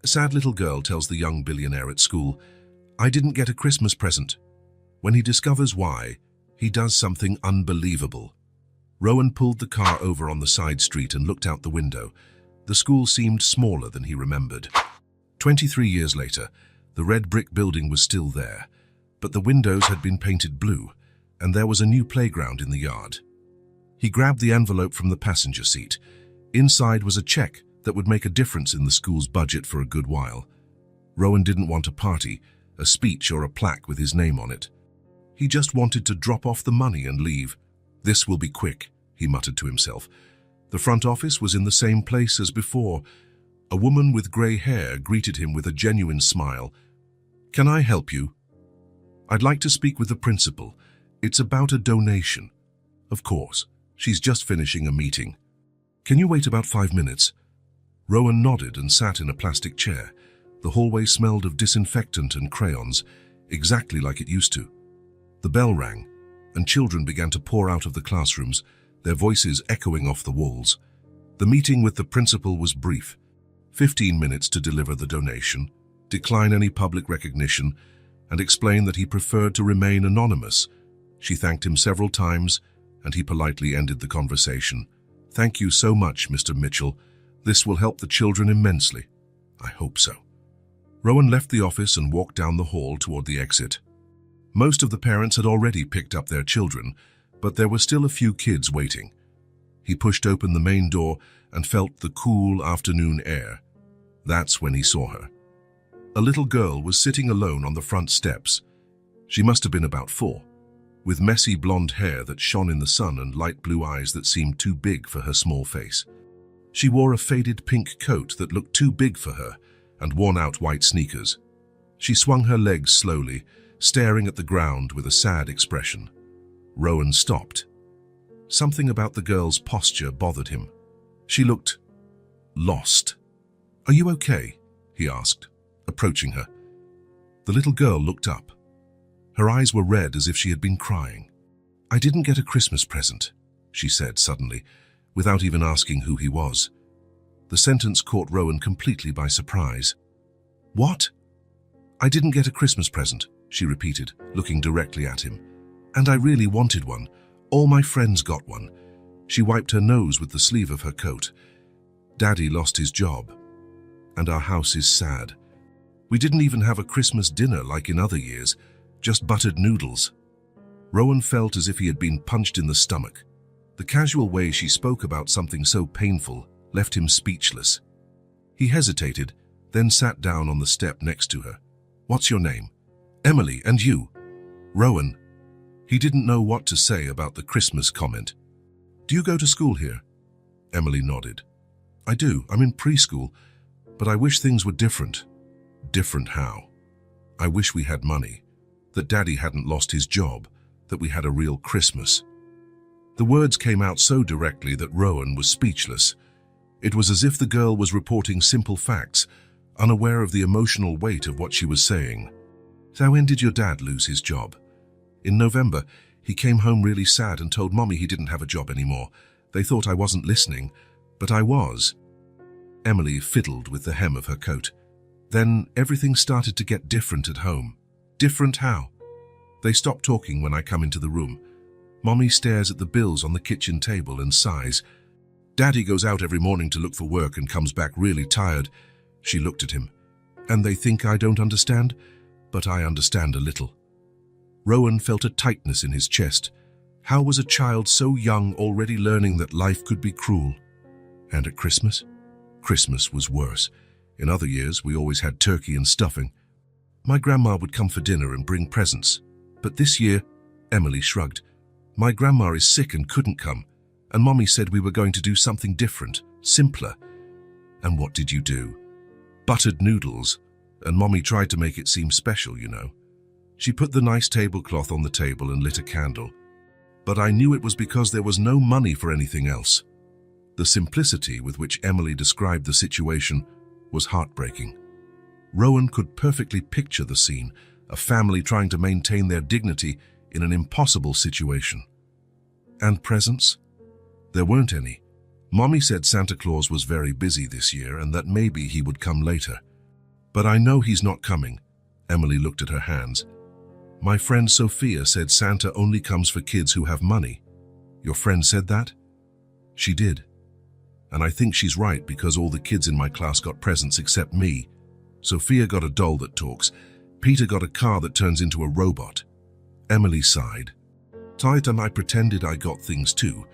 A sad little girl tells the young billionaire at school, "I didn't get a Christmas present." When he discovers why, he does something unbelievable. Rowan pulled the car over on the side street and looked out the window. The school seemed smaller than he remembered. 23 years later, the red brick building was still there, but the windows had been painted blue, and there was a new playground in the yard. He grabbed the envelope from the passenger seat. Inside was a check that would make a difference in the school's budget for a good while. Rowan didn't want a party, a speech, or a plaque with his name on it. He just wanted to drop off the money and leave. "This will be quick," he muttered to himself. The front office was in the same place as before. A woman with grey hair greeted him with a genuine smile. "Can I help you?" "I'd like to speak with the principal. It's about a donation." "Of course. She's just finishing a meeting." "Can you wait about 5 minutes?" Rowan nodded and sat in a plastic chair. The hallway smelled of disinfectant and crayons, exactly like it used to. The bell rang, and children began to pour out of the classrooms, their voices echoing off the walls. The meeting with the principal was brief. 15 minutes to deliver the donation, decline any public recognition, and explain that he preferred to remain anonymous. She thanked him several times, and he politely ended the conversation. "Thank you so much, Mr. Mitchell. This will help the children immensely." "I hope so." Rowan left the office and walked down the hall toward the exit. Most of the parents had already picked up their children, but there were still a few kids waiting. He pushed open the main door and felt the cool afternoon air. That's when he saw her. A little girl was sitting alone on the front steps. She must have been about 4, with messy blonde hair that shone in the sun and light blue eyes that seemed too big for her small face. She wore a faded pink coat that looked too big for her and worn-out white sneakers. She swung her legs slowly, staring at the ground with a sad expression. Rowan stopped. Something about the girl's posture bothered him. She looked lost. "Are you okay?" he asked, approaching her. The little girl looked up. Her eyes were red as if she had been crying. "I didn't get a Christmas present," she said suddenly, without even asking who he was. The sentence caught Rowan completely by surprise. "What?" "I didn't get a Christmas present," she repeated, looking directly at him. "And I really wanted one. All my friends got one." She wiped her nose with the sleeve of her coat. "Daddy lost his job, and our house is sad. We didn't even have a Christmas dinner like in other years, just buttered noodles." Rowan felt as if he had been punched in the stomach. The casual way she spoke about something so painful left him speechless. He hesitated, then sat down on the step next to her. "What's your name?" "Emily, and you?" "Rowan." He didn't know what to say about the Christmas comment. "Do you go to school here?" Emily nodded. "I do. I'm in preschool, but I wish things were different." "Different how?" "I wish we had money, that Daddy hadn't lost his job, that we had a real Christmas." The words came out so directly that Rowan was speechless. It was as if the girl was reporting simple facts, unaware of the emotional weight of what she was saying. "So when did your dad lose his job?" "In November. He came home really sad and told Mommy he didn't have a job anymore. They thought I wasn't listening, but I was." Emily fiddled with the hem of her coat. "Then everything started to get different at home." "Different how?" "They stop talking when I come into the room. Mommy stares at the bills on the kitchen table and sighs. Daddy goes out every morning to look for work and comes back really tired." She looked at him. "And they think I don't understand? But I understand a little." Rowan felt a tightness in his chest. How was a child so young already learning that life could be cruel? And at Christmas? Christmas was worse. In other years, we always had turkey and stuffing. My grandma would come for dinner and bring presents. But this year, Emily shrugged. "My grandma is sick and couldn't come, and Mommy said we were going to do something different, simpler." "And what did you do?" "Buttered noodles, and Mommy tried to make it seem special, you know." She put the nice tablecloth on the table and lit a candle. "But I knew it was because there was no money for anything else." The simplicity with which Emily described the situation was heartbreaking. Rowan could perfectly picture the scene, a family trying to maintain their dignity in an impossible situation. And presents? There weren't any. Mommy said Santa Claus was very busy this year and that maybe he would come later. But I know he's not coming. Emily looked at her hands. My friend Sophia said Santa only comes for kids who have money. Your friend said that? She did. And I think she's right because all the kids in my class got presents except me. Sophia got a doll that talks. Peter got a car that turns into a robot. Emily sighed. Tight, and I pretended I got things too,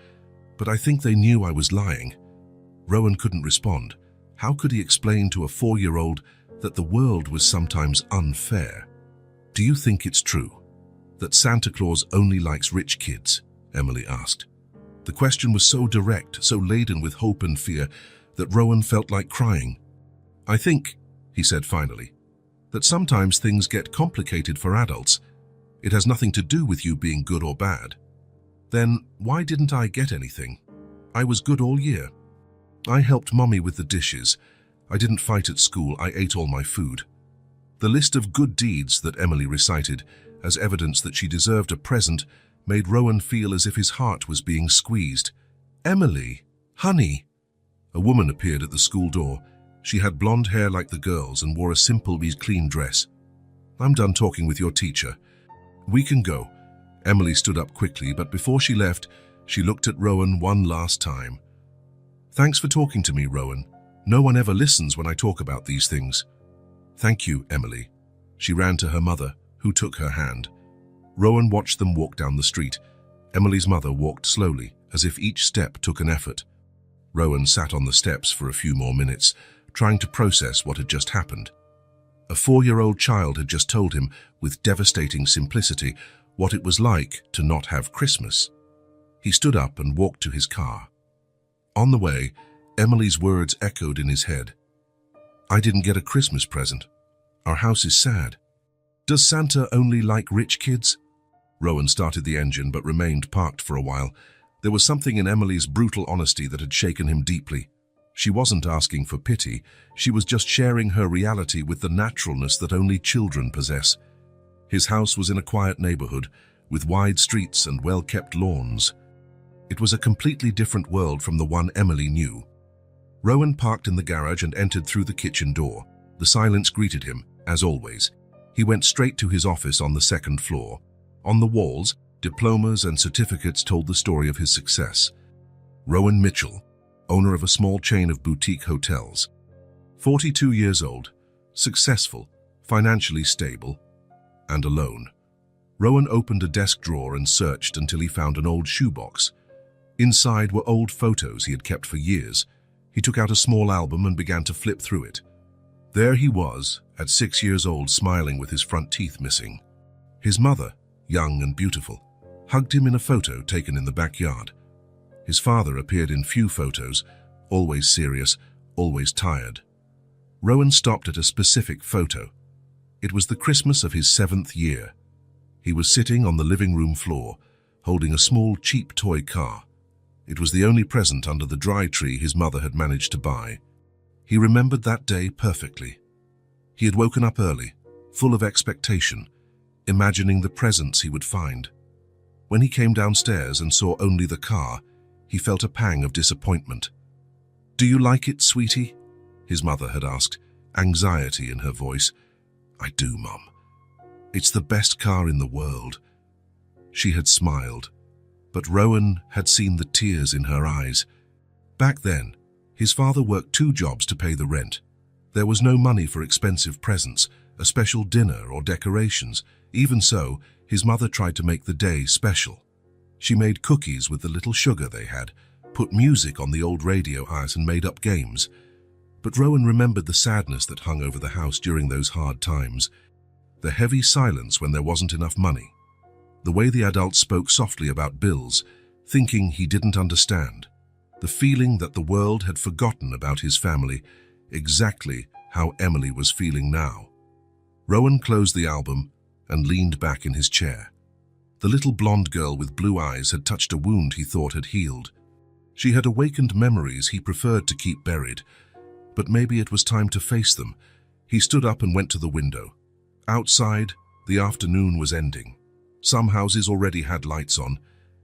but I think they knew I was lying. Rowan couldn't respond. How could he explain to a 4-year-old that the world was sometimes unfair? Do you think it's true that Santa Claus only likes rich kids? Emily asked. The question was so direct, so laden with hope and fear, that Rowan felt like crying. I think, he said finally, that sometimes things get complicated for adults. It has nothing to do with you being good or bad. Then why didn't I get anything? I was good all year. I helped Mommy with the dishes. I didn't fight at school. I ate all my food. The list of good deeds that Emily recited as evidence that she deserved a present made Rowan feel as if his heart was being squeezed. Emily, honey. A woman appeared at the school door. She had blonde hair like the girls and wore a simple, clean dress. I'm done talking with your teacher. We can go. Emily stood up quickly, but before she left, she looked at Rowan one last time. Thanks for talking to me, Rowan. No one ever listens when I talk about these things. Thank you, Emily. She ran to her mother, who took her hand. Rowan watched them walk down the street. Emily's mother walked slowly, as if each step took an effort. Rowan sat on the steps for a few more minutes, trying to process what had just happened. A 4-year-old child had just told him, with devastating simplicity, what it was like to not have Christmas. He stood up and walked to his car. On the way, Emily's words echoed in his head. I didn't get a Christmas present. Our house is sad. Does Santa only like rich kids? Rowan started the engine but remained parked for a while. There was something in Emily's brutal honesty that had shaken him deeply. She wasn't asking for pity. She was just sharing her reality with the naturalness that only children possess. His house was in a quiet neighborhood, with wide streets and well-kept lawns. It was a completely different world from the one Emily knew. Rowan parked in the garage and entered through the kitchen door. The silence greeted him, as always. He went straight to his office on the 2nd floor. On the walls, diplomas and certificates told the story of his success. Rowan Mitchell, owner of a small chain of boutique hotels. 42 years old, successful, financially stable, and alone. Rowan opened a desk drawer and searched until he found an old shoebox. Inside were old photos he had kept for years. He took out a small album and began to flip through it. There he was, at 6 years old, smiling with his front teeth missing. His mother, young and beautiful, hugged him in a photo taken in the backyard. His father appeared in few photos, always serious, always tired. Rowan stopped at a specific photo. It was the Christmas of his 7th year. He was sitting on the living room floor, holding a small, cheap toy car. It was the only present under the dry tree his mother had managed to buy. He remembered that day perfectly. He had woken up early, full of expectation, imagining the presents he would find. When he came downstairs and saw only the car, he felt a pang of disappointment. "Do you like it, sweetie?" his mother had asked, anxiety in her voice. "I do, Mum. It's the best car in the world." She had smiled, but Rowan had seen the tears in her eyes. Back then, his father worked 2 jobs to pay the rent. There was no money for expensive presents, a special dinner or decorations. Even so, his mother tried to make the day special. She made cookies with the little sugar they had, put music on the old radio and made up games. But Rowan remembered the sadness that hung over the house during those hard times, the heavy silence when there wasn't enough money, the way the adults spoke softly about bills, thinking he didn't understand, the feeling that the world had forgotten about his family, exactly how Emily was feeling now. Rowan closed the album and leaned back in his chair. The little blonde girl with blue eyes had touched a wound he thought had healed. She had awakened memories he preferred to keep buried, but maybe it was time to face them. He stood up and went to the window. Outside, the afternoon was ending. Some houses already had lights on,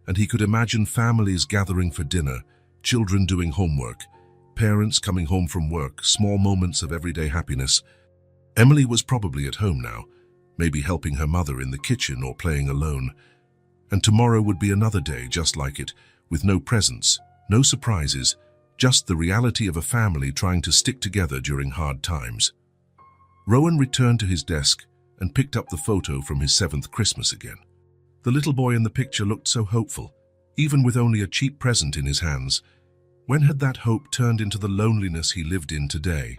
and he could imagine families gathering for dinner, children doing homework, parents coming home from work, small moments of everyday happiness. Emily was probably at home now, maybe helping her mother in the kitchen or playing alone. And tomorrow would be another day just like it, with no presents, no surprises, just the reality of a family trying to stick together during hard times. Rowan returned to his desk and picked up the photo from his 7th Christmas again. The little boy in the picture looked so hopeful, even with only a cheap present in his hands. When had that hope turned into the loneliness he lived in today?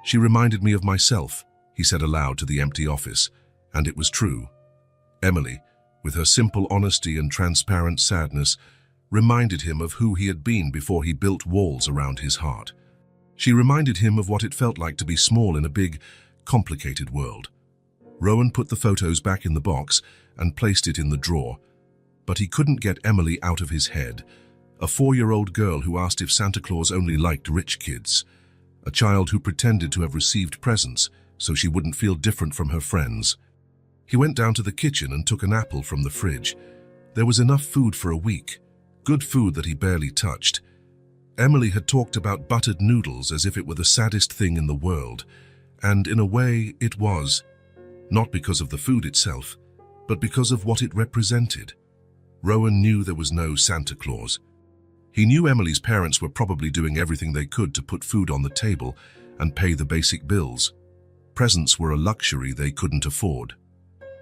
"She reminded me of myself," he said aloud to the empty office, and it was true. Emily, with her simple honesty and transparent sadness, reminded him of who he had been before he built walls around his heart. She reminded him of what it felt like to be small in a big, complicated world. Rowan put the photos back in the box and placed it in the drawer, but he couldn't get Emily out of his head. A 4-year-old girl who asked if Santa Claus only liked rich kids. A child who pretended to have received presents so she wouldn't feel different from her friends. He went down to the kitchen and took an apple from the fridge. There was enough food for a week, good food that he barely touched. Emily had talked about buttered noodles as if it were the saddest thing in the world, and in a way it was, not because of the food itself, but because of what it represented. Rowan knew there was no Santa Claus. He knew Emily's parents were probably doing everything they could to put food on the table and pay the basic bills. Presents were a luxury they couldn't afford.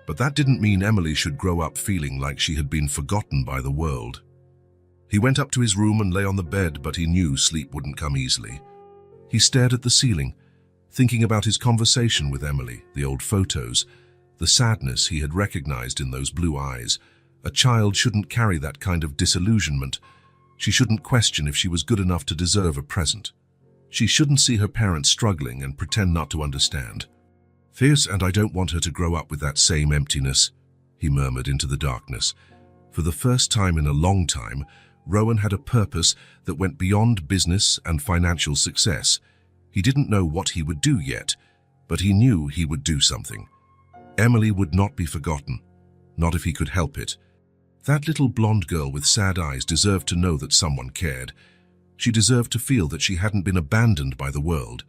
But that didn't mean Emily should grow up feeling like she had been forgotten by the world. He went up to his room and lay on the bed, but he knew sleep wouldn't come easily. He stared at the ceiling, thinking about his conversation with Emily, the old photos, the sadness he had recognized in those blue eyes. A child shouldn't carry that kind of disillusionment. She shouldn't question if she was good enough to deserve a present. She shouldn't see her parents struggling and pretend not to understand. "Fierce, and I don't want her to grow up with that same emptiness," he murmured into the darkness. For the first time in a long time, Rowan had a purpose that went beyond business and financial success. He didn't know what he would do yet, but he knew he would do something. Emily would not be forgotten, not if he could help it. That little blonde girl with sad eyes deserved to know that someone cared. She deserved to feel that she hadn't been abandoned by the world,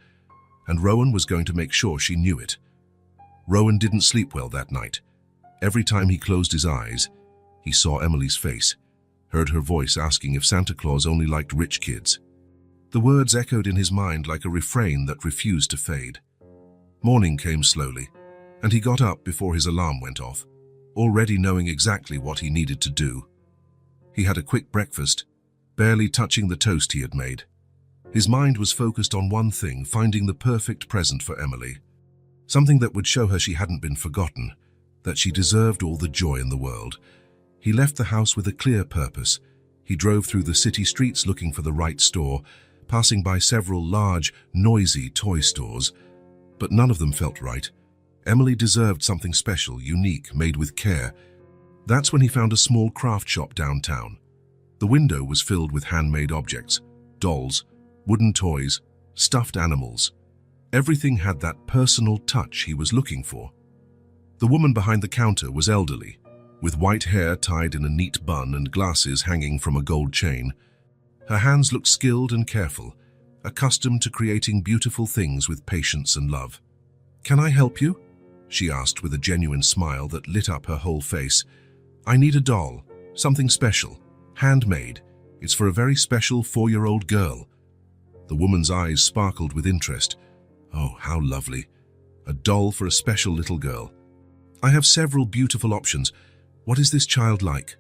and Rowan was going to make sure she knew it. Rowan didn't sleep well that night. Every time he closed his eyes, he saw Emily's face, heard her voice asking if Santa Claus only liked rich kids. The words echoed in his mind like a refrain that refused to fade. Morning came slowly, and he got up before his alarm went off, already knowing exactly what he needed to do. He had a quick breakfast, barely touching the toast he had made. His mind was focused on one thing, finding the perfect present for Emily. Something that would show her she hadn't been forgotten, that she deserved all the joy in the world. He left the house with a clear purpose. He drove through the city streets looking for the right store, passing by several large, noisy toy stores. But none of them felt right. Emily deserved something special, unique, made with care. That's when he found a small craft shop downtown. The window was filled with handmade objects, dolls, wooden toys, stuffed animals. Everything had that personal touch he was looking for. The woman behind the counter was elderly, with white hair tied in a neat bun and glasses hanging from a gold chain. Her hands looked skilled and careful, accustomed to creating beautiful things with patience and love. "Can I help you?" she asked with a genuine smile that lit up her whole face. "I need a doll, something special, handmade. It's for a very special 4-year-old girl." The woman's eyes sparkled with interest. Oh, how lovely. A doll for a special little girl. "I have several beautiful options. What is this child like?"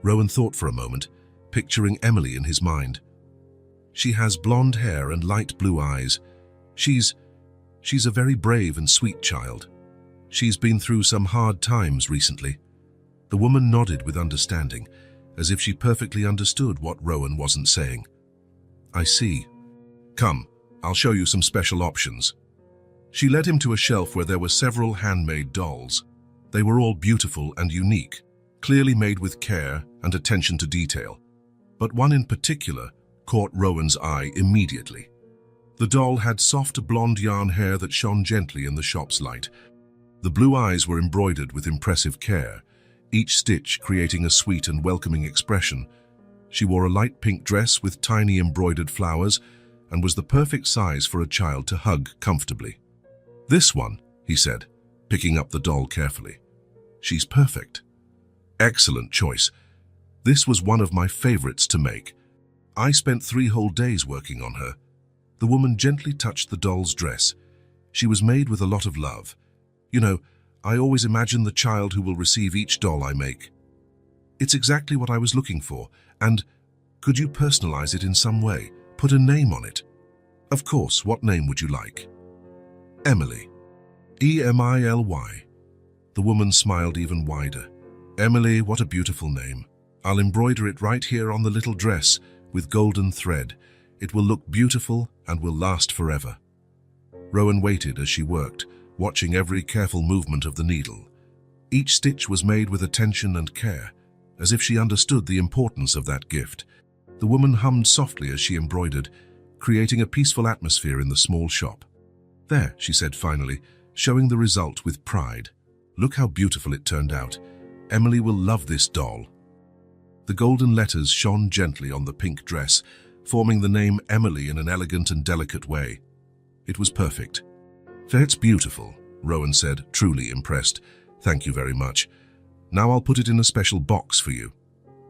Rowan thought for a moment, picturing Emily in his mind. "She has blonde hair and light blue eyes. She's a very brave and sweet child. She's been through some hard times recently." The woman nodded with understanding, as if she perfectly understood what Rowan wasn't saying. "I see. Come, I'll show you some special options." She led him to a shelf where there were several handmade dolls. They were all beautiful and unique, clearly made with care and attention to detail. But one in particular caught Rowan's eye immediately. The doll had soft blonde yarn hair that shone gently in the shop's light. The blue eyes were embroidered with impressive care, each stitch creating a sweet and welcoming expression. She wore a light pink dress with tiny embroidered flowers and was the perfect size for a child to hug comfortably. "This one," he said, picking up the doll carefully. "She's perfect." "Excellent choice. This was one of my favorites to make. I spent 3 whole days working on her." The woman gently touched the doll's dress. "She was made with a lot of love. You know, I always imagine the child who will receive each doll I make. It's exactly what I was looking for. And could you personalize it in some way? Put a name on it?" "Of course. What name would you like?" "Emily. Emily." The woman smiled even wider. "Emily, what a beautiful name. I'll embroider it right here on the little dress with golden thread. It will look beautiful and will last forever." Rowan waited as she worked, watching every careful movement of the needle. Each stitch was made with attention and care, as if she understood the importance of that gift. The woman hummed softly as she embroidered, creating a peaceful atmosphere in the small shop. "There," she said finally, showing the result with pride. "Look how beautiful it turned out. Emily will love this doll." The golden letters shone gently on the pink dress, forming the name Emily in an elegant and delicate way. It was perfect. "That's beautiful," Rowan said, truly impressed. "Thank you very much. Now I'll put it in a special box for you."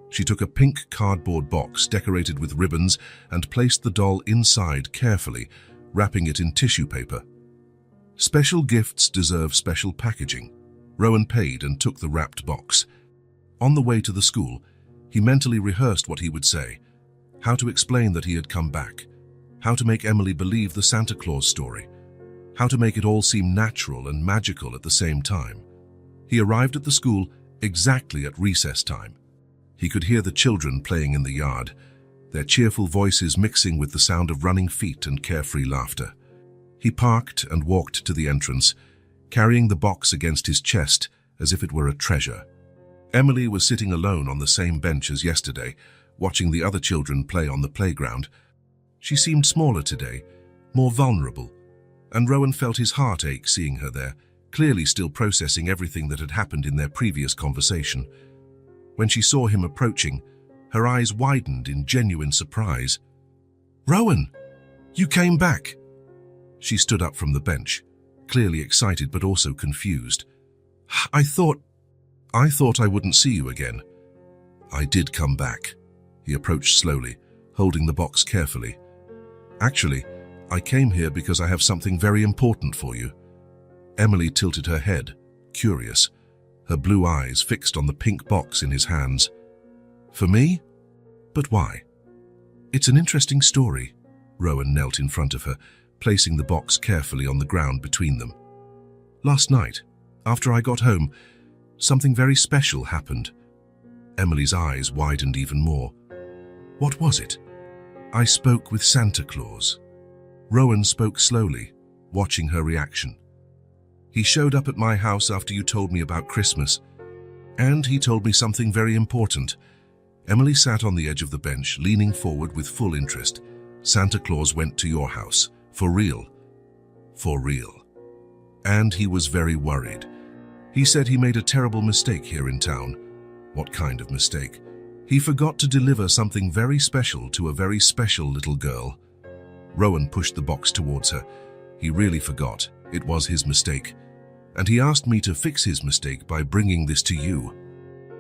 She took a pink cardboard box decorated with ribbons and placed the doll inside carefully, wrapping it in tissue paper. Special gifts deserve special packaging. Rowan paid and took the wrapped box. On the way to the school, he mentally rehearsed what he would say, how to explain that he had come back, how to make Emily believe the Santa Claus story, how to make it all seem natural and magical at the same time. He arrived at the school exactly at recess time. He could hear the children playing in the yard, their cheerful voices mixing with the sound of running feet and carefree laughter. He parked and walked to the entrance, carrying the box against his chest as if it were a treasure. Emily was sitting alone on the same bench as yesterday, watching the other children play on the playground. She seemed smaller today, more vulnerable, and Rowan felt his heart ache seeing her there, clearly still processing everything that had happened in their previous conversation. When she saw him approaching, her eyes widened in genuine surprise. "Rowan, you came back!" She stood up from the bench, clearly excited but also confused. I thought I wouldn't see you again." "I did come back." He approached slowly, holding the box carefully. "Actually, I came here because I have something very important for you." Emily tilted her head, curious, her blue eyes fixed on the pink box in his hands. "For me? But why?" "It's an interesting story." Rowan knelt in front of her, placing the box carefully on the ground between them. "Last night, after I got home, something very special happened." Emily's eyes widened even more. "What was it?" "I spoke with Santa Claus." Rowan spoke slowly, watching her reaction. "He showed up at my house after you told me about Christmas, and he told me something very important." Emily sat on the edge of the bench, leaning forward with full interest. "Santa Claus went to your house. For real?" "For real. And he was very worried. He said he made a terrible mistake here in town." "What kind of mistake?" "He forgot to deliver something very special to a very special little girl." Rowan pushed the box towards her. He really forgot. It was his mistake. And he asked me to fix his mistake by bringing this to you.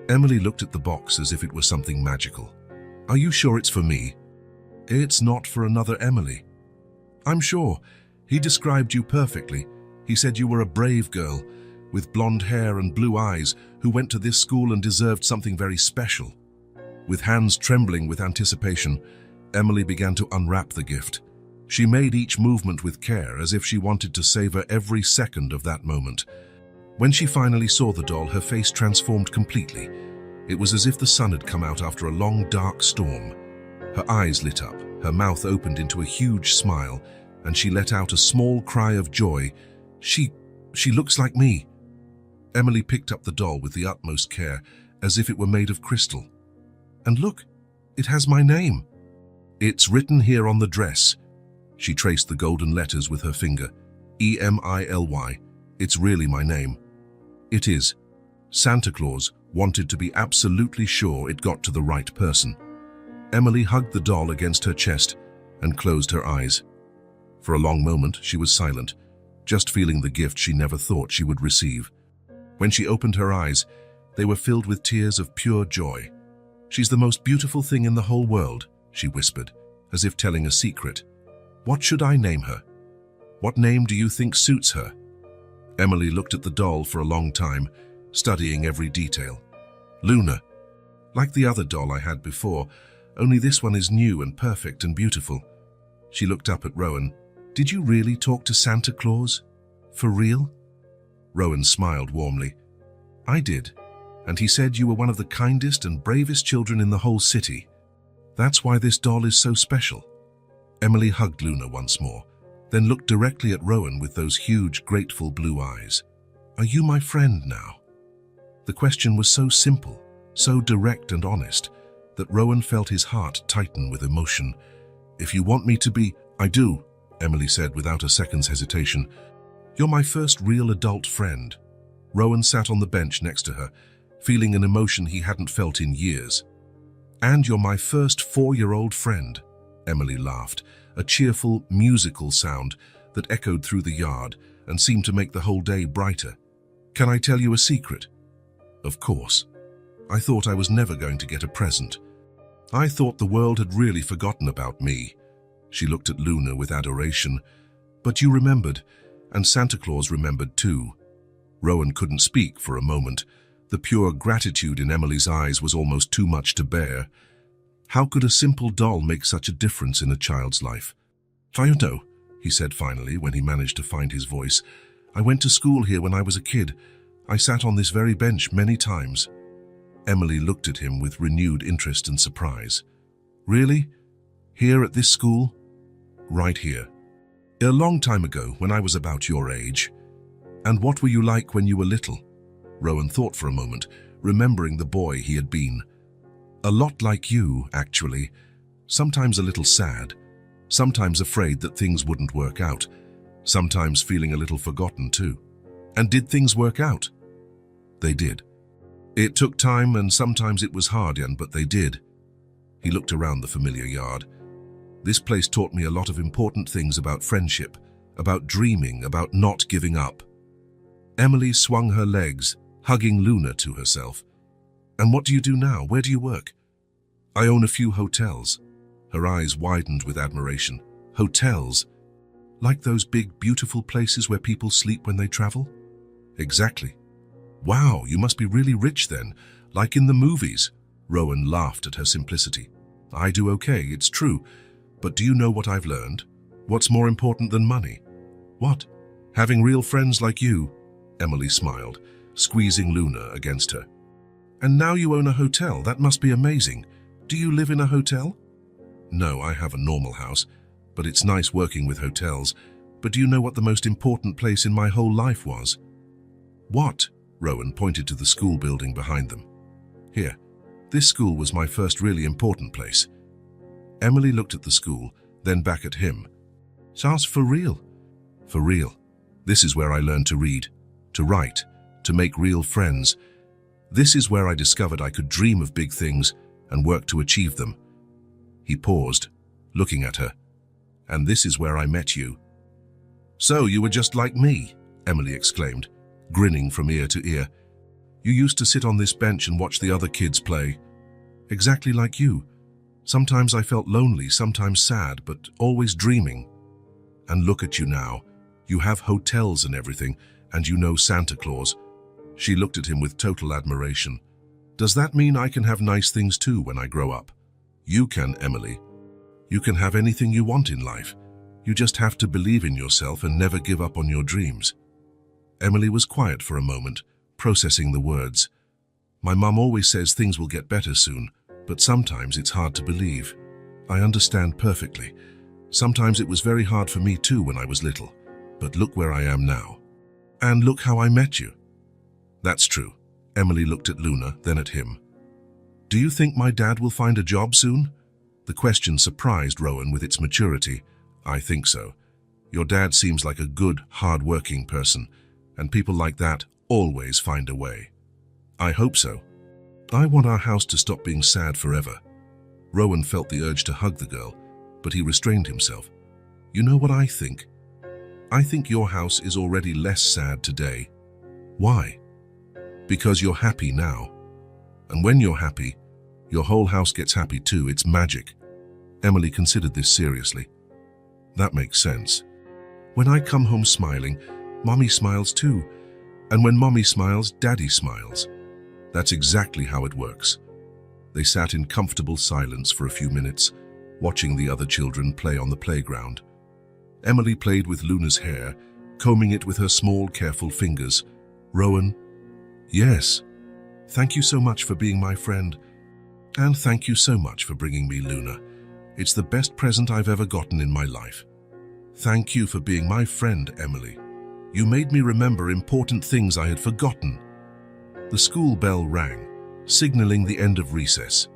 Emily looked at the box as if it was something magical. "Are you sure it's for me?" "It's not for another Emily." "I'm sure. He described you perfectly. He said you were a brave girl, with blonde hair and blue eyes, who went to this school and deserved something very special." With hands trembling with anticipation, Emily began to unwrap the gift. She made each movement with care, as if she wanted to savor every second of that moment. When she finally saw the doll, her face transformed completely. It was as if the sun had come out after a long, dark storm. Her eyes lit up, her mouth opened into a huge smile, and she let out a small cry of joy. She looks like me." Emily picked up the doll with the utmost care, as if it were made of crystal. "And look, it has my name. It's written here on the dress." She traced the golden letters with her finger. "Emily. It's really my name." "It is." Santa Claus wanted to be absolutely sure it got to the right person. Emily hugged the doll against her chest and closed her eyes. For a long moment, she was silent, just feeling the gift she never thought she would receive. When she opened her eyes, they were filled with tears of pure joy. "She's the most beautiful thing in the whole world," she whispered, as if telling a secret. "What should I name her? What name do you think suits her?" Emily looked at the doll for a long time, studying every detail. "Luna. Like the other doll I had before, only this one is new and perfect and beautiful." She looked up at Rowan. "Did you really talk to Santa Claus? For real?" Rowan smiled warmly. "I did, and he said you were one of the kindest and bravest children in the whole city. That's why this doll is so special." Emily hugged Luna once more, then looked directly at Rowan with those huge, grateful blue eyes. "Are you my friend now?" The question was so simple, so direct and honest, that Rowan felt his heart tighten with emotion. "If you want me to be—" "I do," Emily said without a second's hesitation. "You're my first real adult friend." Rowan sat on the bench next to her, feeling an emotion he hadn't felt in years. "And you're my first 4-year-old friend," Emily laughed, a cheerful, musical sound that echoed through the yard and seemed to make the whole day brighter. "Can I tell you a secret?" "Of course. I thought I was never going to get a present. I thought the world had really forgotten about me." She looked at Luna with adoration. "But you remembered, and Santa Claus remembered too." Rowan couldn't speak for a moment. The pure gratitude in Emily's eyes was almost too much to bear. How could a simple doll make such a difference in a child's life? "I don't know," he said finally when he managed to find his voice. "I went to school here when I was a kid. I sat on this very bench many times." Emily looked at him with renewed interest and surprise. "Really? Here at this school?" "Right here. A long time ago, when I was about your age." "And what were you like when you were little?" Rowan thought for a moment, remembering the boy he had been. "A lot like you, actually. Sometimes a little sad, sometimes afraid that things wouldn't work out, sometimes feeling a little forgotten too." "And did things work out?" "They did. It took time and sometimes it was hard, but they did." He looked around the familiar yard. "This place taught me a lot of important things about friendship, about dreaming, about not giving up." Emily swung her legs, hugging Luna to herself. "And what do you do now? Where do you work?" "I own a few hotels." Her eyes widened with admiration. "Hotels? Like those big, beautiful places where people sleep when they travel?" "Exactly." "Wow, you must be really rich then, like in the movies." Rowan laughed at her simplicity. "I do okay, it's true. But do you know what I've learned? What's more important than money?" "What?" "Having real friends like you." Emily smiled, squeezing Luna against her. "And now you own a hotel. That must be amazing. Do you live in a hotel?" "No, I have a normal house, but it's nice working with hotels. But do you know what the most important place in my whole life was?" "What?" Rowan pointed to the school building behind them. "Here. This school was my first really important place." Emily looked at the school, then back at him. "Sounds for real?" "For real. This is where I learned to read, to write, to make real friends. This is where I discovered I could dream of big things and work to achieve them." He paused, looking at her. "And this is where I met you." "So you were just like me," Emily exclaimed, grinning from ear to ear. "You used to sit on this bench and watch the other kids play." "Exactly like you. Sometimes I felt lonely, sometimes sad, but always dreaming. And look at you now. You have hotels and everything, and you know Santa Claus." She looked at him with total admiration. "Does that mean I can have nice things too when I grow up?" "You can, Emily. You can have anything you want in life. You just have to believe in yourself and never give up on your dreams." Emily was quiet for a moment, processing the words. "My mum always says things will get better soon, but sometimes it's hard to believe." "I understand perfectly. Sometimes it was very hard for me too when I was little, but look where I am now. And look how I met you." "That's true." Emily looked at Luna, then at him. "Do you think my dad will find a job soon?" The question surprised Rowan with its maturity. "I think so. Your dad seems like a good, hard-working person, and people like that always find a way." "I hope so. I want our house to stop being sad forever." Rowan felt the urge to hug the girl, but he restrained himself. "You know what I think? I think your house is already less sad today. Why? Because you're happy now. And when you're happy, your whole house gets happy too. It's magic. Emily considered this seriously. That makes sense. When I come home smiling, Mommy smiles too. And when Mommy smiles, Daddy smiles. That's exactly how it works. They sat in comfortable silence for a few minutes, watching the other children play on the playground. Emily played with Luna's hair, combing it with her small, careful fingers. Rowan? Yes. Thank you so much for being my friend. And thank you so much for bringing me Luna. It's the best present I've ever gotten in my life. Thank you for being my friend, Emily. You made me remember important things I had forgotten. The school bell rang, signaling the end of recess.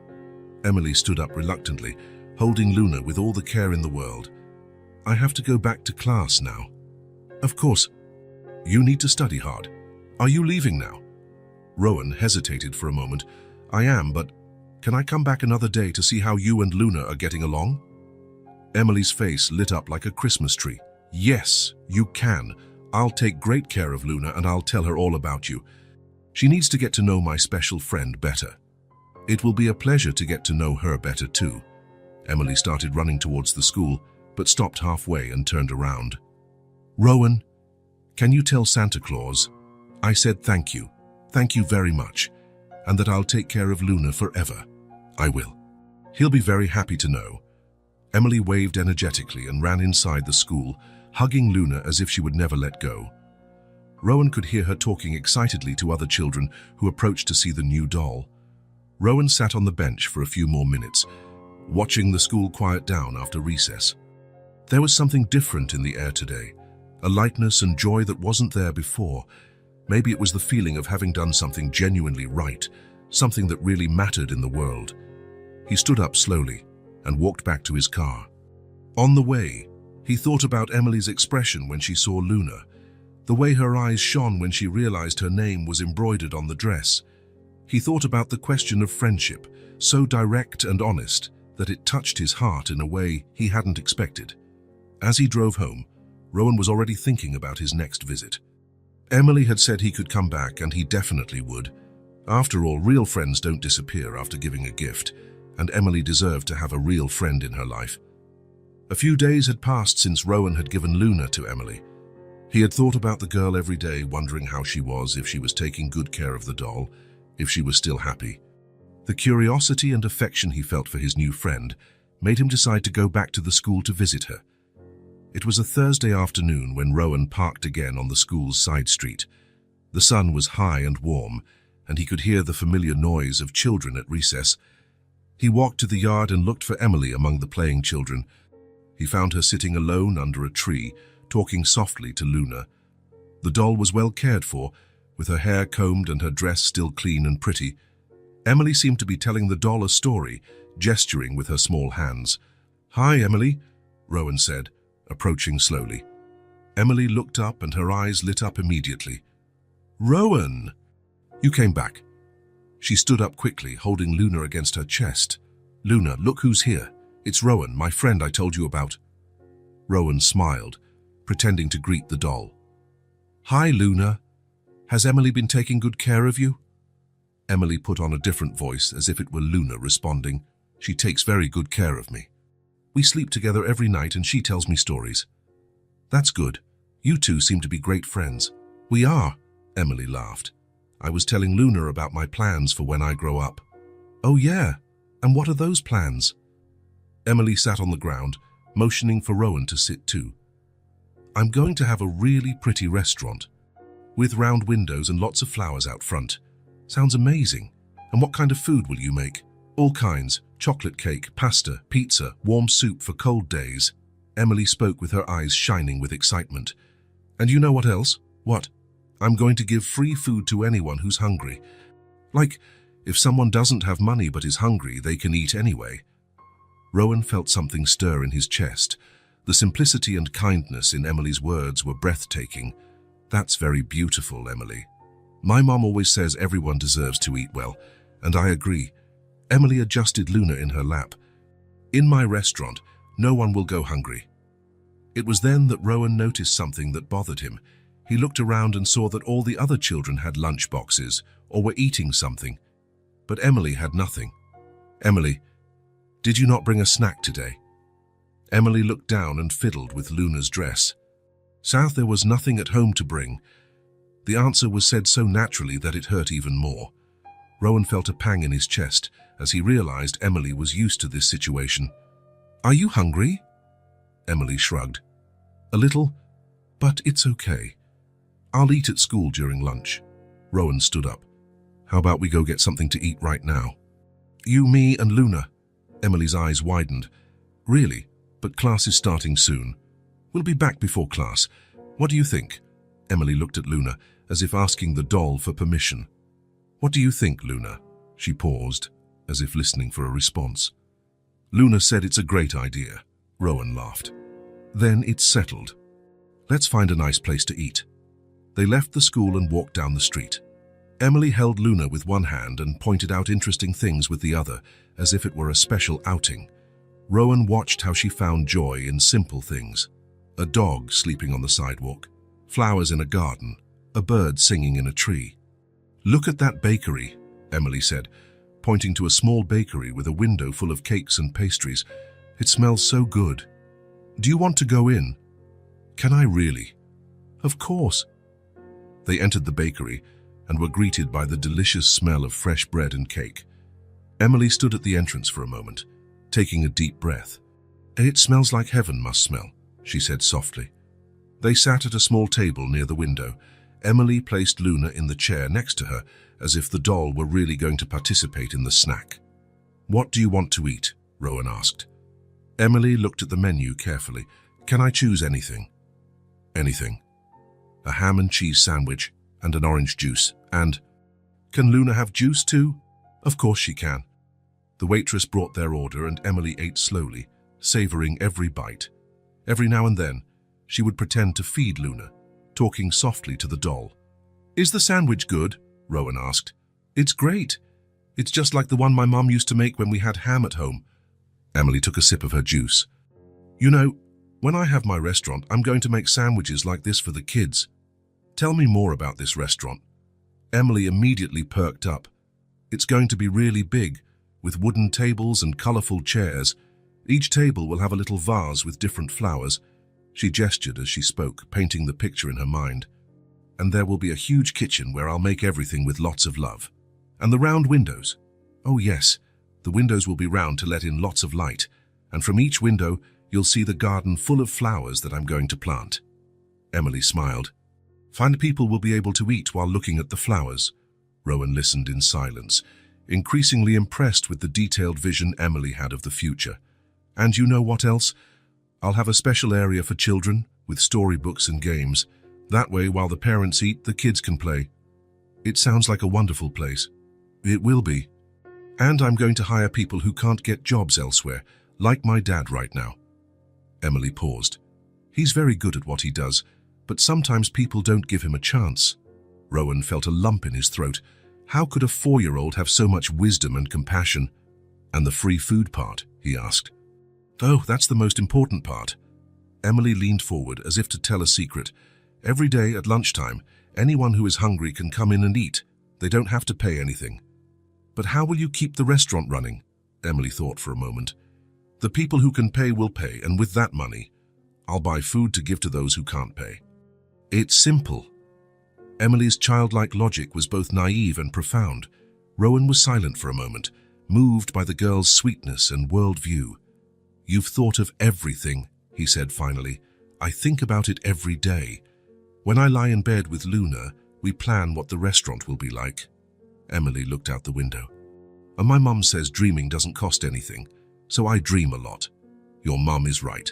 Emily stood up reluctantly, holding Luna with all the care in the world. I have to go back to class now. Of course. You need to study hard. Are you leaving now? Rowan hesitated for a moment. I am, but can I come back another day to see how you and Luna are getting along? Emily's face lit up like a Christmas tree. Yes, you can. I'll take great care of Luna and I'll tell her all about you. She needs to get to know my special friend better. It will be a pleasure to get to know her better too. Emily started running towards the school, but stopped halfway and turned around. Rowan, can you tell Santa Claus I said thank you very much, and that I'll take care of Luna forever? I will. He'll be very happy to know. Emily waved energetically and ran inside the school, hugging Luna as if she would never let go. Rowan could hear her talking excitedly to other children who approached to see the new doll. Rowan sat on the bench for a few more minutes, watching the school quiet down after recess. There was something different in the air today, a lightness and joy that wasn't there before. Maybe it was the feeling of having done something genuinely right, something that really mattered in the world. He stood up slowly and walked back to his car. On the way, he thought about Emily's expression when she saw Luna, the way her eyes shone when she realized her name was embroidered on the dress. He thought about the question of friendship, so direct and honest that it touched his heart in a way he hadn't expected. As he drove home, Rowan was already thinking about his next visit. Emily had said he could come back, and he definitely would. After all, real friends don't disappear after giving a gift, and Emily deserved to have a real friend in her life. A few days had passed since Rowan had given Luna to Emily. He had thought about the girl every day, wondering how she was, if she was taking good care of the doll, if she was still happy. The curiosity and affection he felt for his new friend made him decide to go back to the school to visit her. It was a Thursday afternoon when Rowan parked again on the school's side street. The sun was high and warm, and he could hear the familiar noise of children at recess. He walked to the yard and looked for Emily among the playing children. He found her sitting alone under a tree, talking softly to Luna. The doll was well cared for, with her hair combed and her dress still clean and pretty. Emily seemed to be telling the doll a story, gesturing with her small hands. "Hi, Emily," Rowan said, approaching slowly. Emily looked up and her eyes lit up immediately. "Rowan! You came back." She stood up quickly, holding Luna against her chest. "Luna, look who's here. It's Rowan, my friend I told you about." Rowan smiled, pretending to greet the doll. "Hi, Luna. Has Emily been taking good care of you?" Emily put on a different voice, as if it were Luna responding. "She takes very good care of me. We sleep together every night and she tells me stories." "That's good. You two seem to be great friends." "We are," Emily laughed. "I was telling Luna about my plans for when I grow up." "Oh yeah? And what are those plans?" Emily sat on the ground, motioning for Rowan to sit too. "I'm going to have a really pretty restaurant, with round windows and lots of flowers out front. Sounds amazing. And what kind of food will you make?" "All kinds. Chocolate cake, pasta, pizza, warm soup for cold days." Emily spoke with her eyes shining with excitement. "And you know what else?" "What?" "I'm going to give free food to anyone who's hungry. Like, if someone doesn't have money but is hungry, they can eat anyway." Rowan felt something stir in his chest. The simplicity and kindness in Emily's words were breathtaking. "That's very beautiful, Emily. My mom always says everyone deserves to eat well, and I agree." Emily adjusted Luna in her lap. "In my restaurant, no one will go hungry." It was then that Rowan noticed something that bothered him. He looked around and saw that all the other children had lunch boxes or were eating something, but Emily had nothing. "Emily, did you not bring a snack today?" Emily looked down and fiddled with Luna's dress. "South, there was nothing at home to bring." The answer was said so naturally that it hurt even more. Rowan felt a pang in his chest as he realized Emily was used to this situation. "Are you hungry?" Emily shrugged. "A little, but it's okay. I'll eat at school during lunch." Rowan stood up. "How about we go get something to eat right now?" "You, me, and Luna." Emily's eyes widened. "Really? But class is starting soon. We'll be back before class. What do you think?" Emily looked at Luna, as if asking the doll for permission. "What do you think, Luna?" She paused, as if listening for a response. Luna said it's a great idea. Rowan laughed. "Then it's settled. Let's find a nice place to eat." They left the school and walked down the street. Emily held Luna with one hand and pointed out interesting things with the other, as if it were a special outing. Rowan watched how she found joy in simple things. A dog sleeping on the sidewalk, flowers in a garden, a bird singing in a tree. "Look at that bakery," Emily said, pointing to a small bakery with a window full of cakes and pastries. "It smells so good. Do you want to go in?" "Can I really?" "Of course." They entered the bakery and were greeted by the delicious smell of fresh bread and cake. Emily stood at the entrance for a moment, taking a deep breath. "It smells like heaven must smell," she said softly. They sat at a small table near the window. Emily placed Luna in the chair next to her, as if the doll were really going to participate in the snack. "What do you want to eat?" Rowan asked. Emily looked at the menu carefully. "Can I choose anything?" "Anything. A ham and cheese sandwich and an orange juice. And can Luna have juice too?" "Of course she can." The waitress brought their order and Emily ate slowly, savoring every bite. Every now and then, she would pretend to feed Luna, talking softly to the doll. "Is the sandwich good?" Rowan asked. "It's great. It's just like the one my mum used to make when we had ham at home." Emily took a sip of her juice. "You know, when I have my restaurant, I'm going to make sandwiches like this for the kids. Tell me more about this restaurant." Emily immediately perked up. "It's going to be really big, with wooden tables and colorful chairs. Each table will have a little vase with different flowers." She gestured as she spoke, painting the picture in her mind. "And there will be a huge kitchen where I'll make everything with lots of love. And the round windows. Oh yes, the windows will be round to let in lots of light. And from each window, you'll see the garden full of flowers that I'm going to plant." Emily smiled. "Find people will be able to eat while looking at the flowers." Rowan listened in silence, increasingly impressed with the detailed vision Emily had of the future. "And you know what else? I'll have a special area for children, with storybooks and games. That way, while the parents eat, the kids can play." "It sounds like a wonderful place." "It will be. And I'm going to hire people who can't get jobs elsewhere, like my dad right now." Emily paused. "He's very good at what he does, but sometimes people don't give him a chance." Rowan felt a lump in his throat. How could a 4-year-old have so much wisdom and compassion? "And the free food part?" he asked. "Oh, that's the most important part." Emily leaned forward as if to tell a secret. "Every day at lunchtime, anyone who is hungry can come in and eat. They don't have to pay anything." "But how will you keep the restaurant running?" Emily thought for a moment. "The people who can pay will pay, and with that money, I'll buy food to give to those who can't pay." "It's simple." Emily's childlike logic was both naive and profound. Rowan was silent for a moment, moved by the girl's sweetness and worldview. "You've thought of everything," he said finally. "I think about it every day. When I lie in bed with Luna, we plan what the restaurant will be like." Emily looked out the window. "And my mum says dreaming doesn't cost anything, so I dream a lot." "Your mum is right,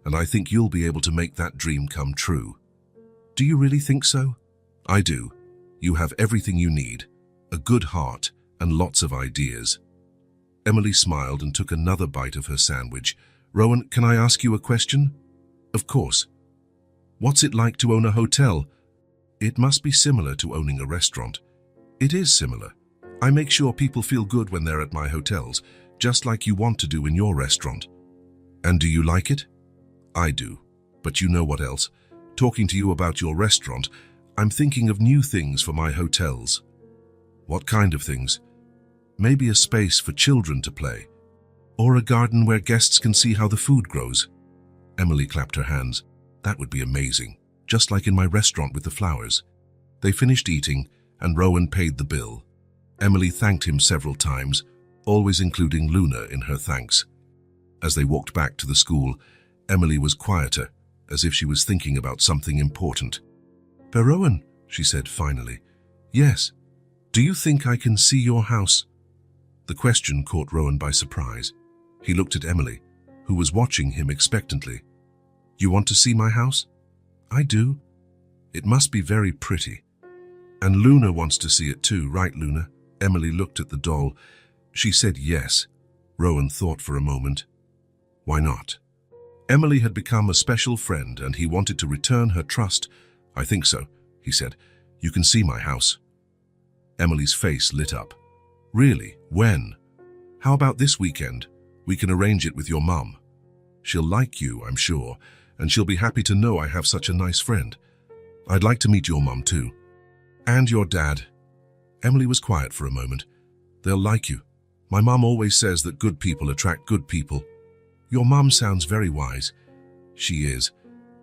and I think you'll be able to make that dream come true." "Do you really think so?" "I do. You have everything you need, a good heart and lots of ideas." Emily smiled and took another bite of her sandwich. "Rowan, can I ask you a question?" "Of course." "What's it like to own a hotel?" "It must be similar to owning a restaurant." "It is similar. I make sure people feel good when they're at my hotels, just like you want to do in your restaurant." "And do you like it?" "I do. But you know what else? Talking to you about your restaurant, I'm thinking of new things for my hotels. What kind of things? Maybe a space for children to play, or a garden where guests can see how the food grows. Emily clapped her hands. That would be amazing, just like in my restaurant with the flowers. They finished eating, and Rowan paid the bill. Emily thanked him several times, always including Luna in her thanks. As they walked back to the school, Emily was quieter, as if she was thinking about something important. "But Rowan," she said finally. "Yes. Do you think I can see your house?" The question caught Rowan by surprise. He looked at Emily, who was watching him expectantly. "You want to see my house?" "I do. It must be very pretty." "And Luna wants to see it too, right, Luna?" Emily looked at the doll. She said yes. Rowan thought for a moment. Why not? Emily had become a special friend and he wanted to return her trust. "I think so," he said. "You can see my house." Emily's face lit up. "Really? When?" "How about this weekend? We can arrange it with your mum. She'll like you, I'm sure, and she'll be happy to know I have such a nice friend. I'd like to meet your mum too. And your dad." Emily was quiet for a moment. "They'll like you. My mum always says that good people attract good people." "Your mum sounds very wise." "She is.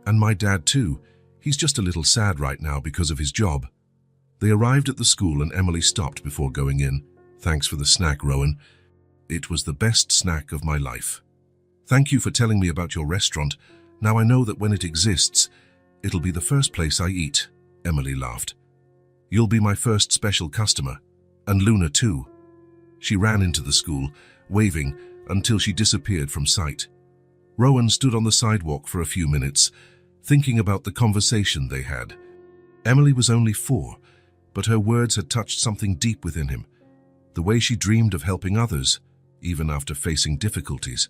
And my dad too. He's just a little sad right now because of his job." They arrived at the school and Emily stopped before going in. "Thanks for the snack, Rowan. It was the best snack of my life. Thank you for telling me about your restaurant. Now I know that when it exists, it'll be the first place I eat." Emily laughed. "You'll be my first special customer. And Luna too." She ran into the school, waving, until she disappeared from sight. Rowan stood on the sidewalk for a few minutes, thinking about the conversation they had. Emily was only 4, but her words had touched something deep within him. The way she dreamed of helping others, even after facing difficulties.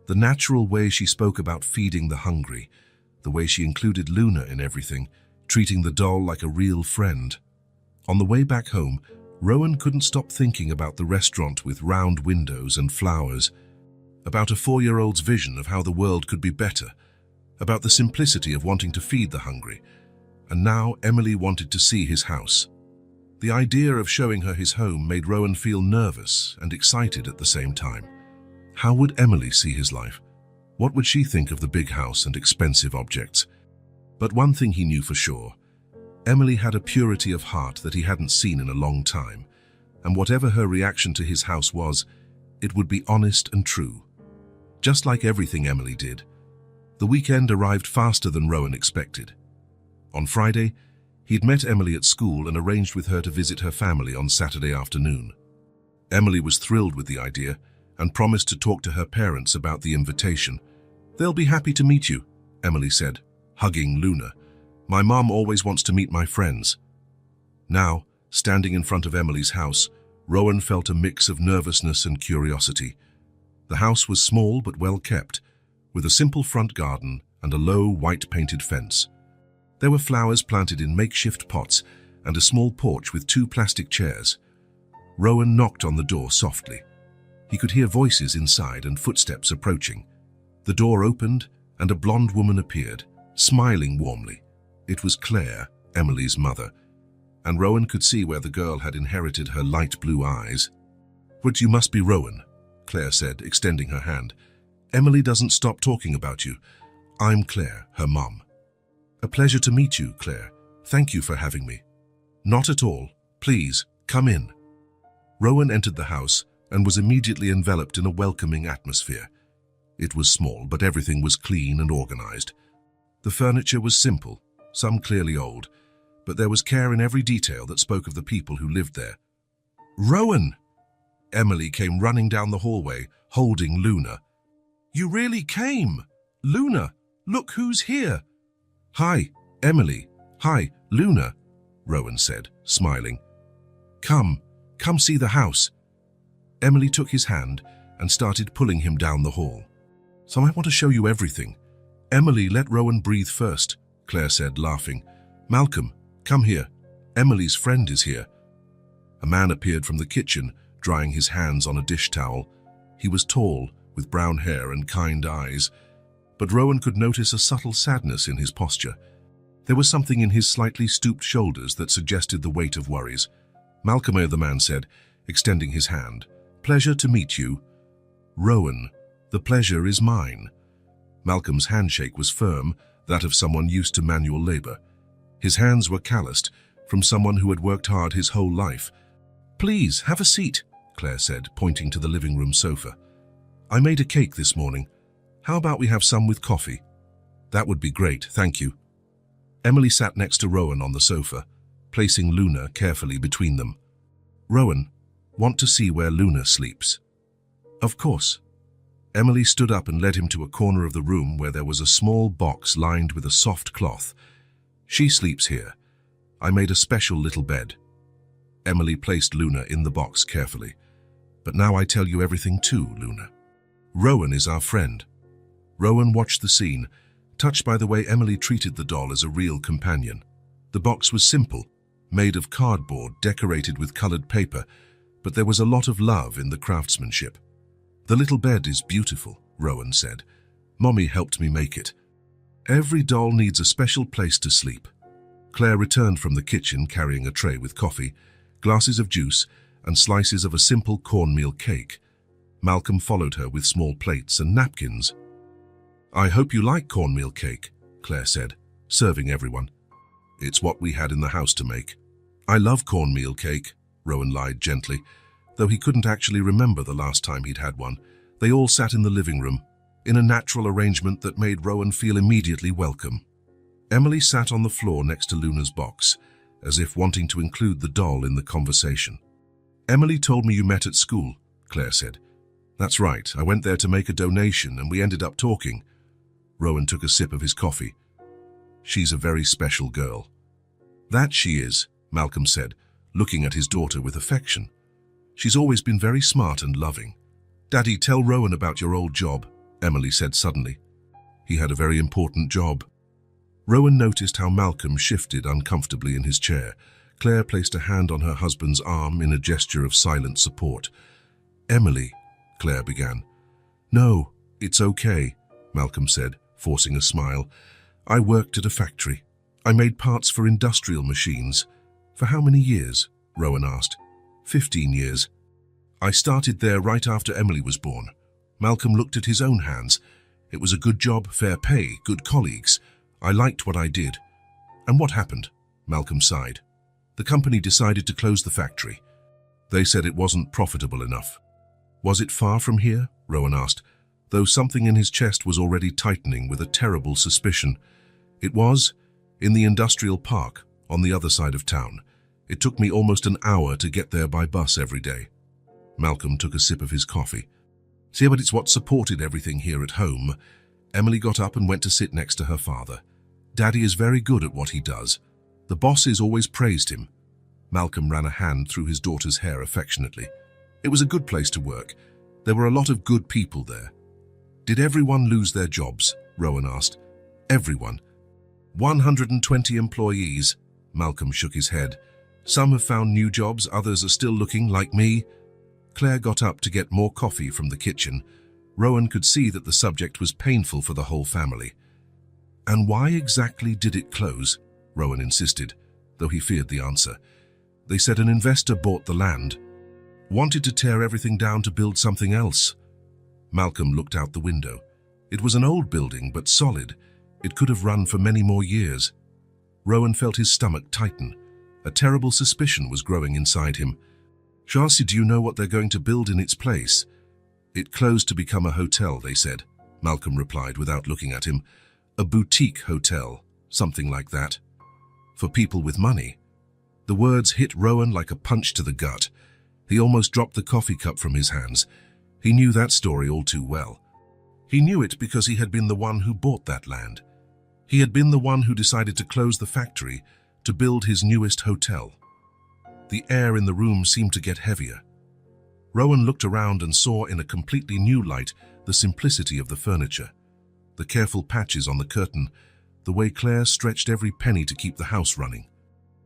The natural way she spoke about feeding the hungry. The way she included Luna in everything, treating the doll like a real friend. On the way back home, Rowan couldn't stop thinking about the restaurant with round windows and flowers, about a 4-year-old's vision of how the world could be better, about the simplicity of wanting to feed the hungry. And now Emily wanted to see his house. The idea of showing her his home made Rowan feel nervous and excited at the same time. How would Emily see his life? What would she think of the big house and expensive objects? But one thing he knew for sure. Emily had a purity of heart that he hadn't seen in a long time, and whatever her reaction to his house was, it would be honest and true. Just like everything Emily did. The weekend arrived faster than Rowan expected. On Friday, he'd met Emily at school and arranged with her to visit her family on Saturday afternoon. Emily was thrilled with the idea and promised to talk to her parents about the invitation. "They'll be happy to meet you," Emily said, hugging Luna. "My mom always wants to meet my friends." Now, standing in front of Emily's house, Rowan felt a mix of nervousness and curiosity. The house was small but well kept, with a simple front garden and a low, white-painted fence. There were flowers planted in makeshift pots and a small porch with 2 plastic chairs. Rowan knocked on the door softly. He could hear voices inside and footsteps approaching. The door opened and a blonde woman appeared, smiling warmly. It was Claire, Emily's mother, and Rowan could see where the girl had inherited her light blue eyes. "But you must be Rowan," Claire said, extending her hand. "Emily doesn't stop talking about you. I'm Claire, her mom." "A pleasure to meet you, Claire. Thank you for having me." "Not at all. Please, come in." Rowan entered the house and was immediately enveloped in a welcoming atmosphere. It was small, but everything was clean and organized. The furniture was simple, some clearly old, but there was care in every detail that spoke of the people who lived there. "Rowan!" Emily came running down the hallway, holding Luna. "You really came! Luna, look who's here!" "Hi, Emily. Hi, Luna," Rowan said, smiling. Come see the house." Emily took his hand and started pulling him down the hall. "So I want to show you everything." "Emily, let Rowan breathe first," Claire said, laughing. "Malcolm, come here. Emily's friend is here." A man appeared from the kitchen, drying his hands on a dish towel. He was tall, with brown hair and kind eyes. but Rowan could notice a subtle sadness in his posture. There was something in his slightly stooped shoulders that suggested the weight of worries. "Malcolm," the man said, extending his hand. "Pleasure to meet you." "Rowan, the pleasure is mine." Malcolm's handshake was firm, that of someone used to manual labor. His hands were calloused, from someone who had worked hard his whole life. "Please, have a seat," Claire said, pointing to the living room sofa. "I made a cake this morning. How about we have some with coffee?" "That would be great, thank you." Emily sat next to Rowan on the sofa, placing Luna carefully between them. "Rowan, want to see where Luna sleeps?" "Of course." Emily stood up and led him to a corner of the room where there was a small box lined with a soft cloth. "She sleeps here. I made a special little bed." Emily placed Luna in the box carefully. "But now I tell you everything too, Luna. Rowan is our friend." Rowan watched the scene, touched by the way Emily treated the doll as a real companion. The box was simple, made of cardboard decorated with colored paper, but there was a lot of love in the craftsmanship. "The little bed is beautiful," Rowan said. "Mommy helped me make it. Every doll needs a special place to sleep." Claire returned from the kitchen carrying a tray with coffee, glasses of juice, and slices of a simple cornmeal cake. Malcolm followed her with small plates and napkins. "I hope you like cornmeal cake," Claire said, serving everyone. "It's what we had in the house to make." "I love cornmeal cake," Rowan lied gently, though he couldn't actually remember the last time he'd had one. They all sat in the living room, in a natural arrangement that made Rowan feel immediately welcome. Emily sat on the floor next to Luna's box, as if wanting to include the doll in the conversation. "Emily told me you met at school," Claire said. "That's right, I went there to make a donation and we ended up talking." Rowan took a sip of his coffee. "She's a very special girl." "That she is," Malcolm said, looking at his daughter with affection. "She's always been very smart and loving." "Daddy, tell Rowan about your old job," Emily said suddenly. "He had a very important job." Rowan noticed how Malcolm shifted uncomfortably in his chair. Claire placed a hand on her husband's arm in a gesture of silent support. "Emily," Claire began. "No, it's okay," Malcolm said, forcing a smile. "I worked at a factory. I made parts for industrial machines." "For how many years?" Rowan asked. 15 years. "I started there right after Emily was born." Malcolm looked at his own hands. "It was a good job, fair pay, good colleagues. I liked what I did." "And what happened?" Malcolm sighed. "The company decided to close the factory. They said it wasn't profitable enough." "Was it far from here?" Rowan asked, though something in his chest was already tightening with a terrible suspicion. "It was, in the industrial park, on the other side of town. It took me almost an hour to get there by bus every day." Malcolm took a sip of his coffee. "See, but it's what supported everything here at home." Emily got up and went to sit next to her father. "Daddy is very good at what he does. The bosses always praised him." Malcolm ran a hand through his daughter's hair affectionately. "It was a good place to work. There were a lot of good people there." "Did everyone lose their jobs?" Rowan asked. "Everyone. 120 employees." Malcolm shook his head. "Some have found new jobs, others are still looking, like me." Claire got up to get more coffee from the kitchen. Rowan could see that the subject was painful for the whole family. "And why exactly did it close?" Rowan insisted, though he feared the answer. "They said an investor bought the land, wanted to tear everything down to build something else." Malcolm looked out the window. It was an old building, but solid. It could have run for many more years. Rowan felt his stomach tighten. A terrible suspicion was growing inside him. "Chelsea, do you know what they're going to build in its place?" "It closed to become a hotel," they said, Malcolm replied without looking at him. "A boutique hotel, something like that. For people with money." The words hit Rowan like a punch to the gut. He almost dropped the coffee cup from his hands. He knew that story all too well. He knew it because he had been the one who bought that land. He had been the one who decided to close the factory to build his newest hotel. The air in the room seemed to get heavier. Rowan looked around and saw in a completely new light the simplicity of the furniture, the careful patches on the curtain, the way Claire stretched every penny to keep the house running.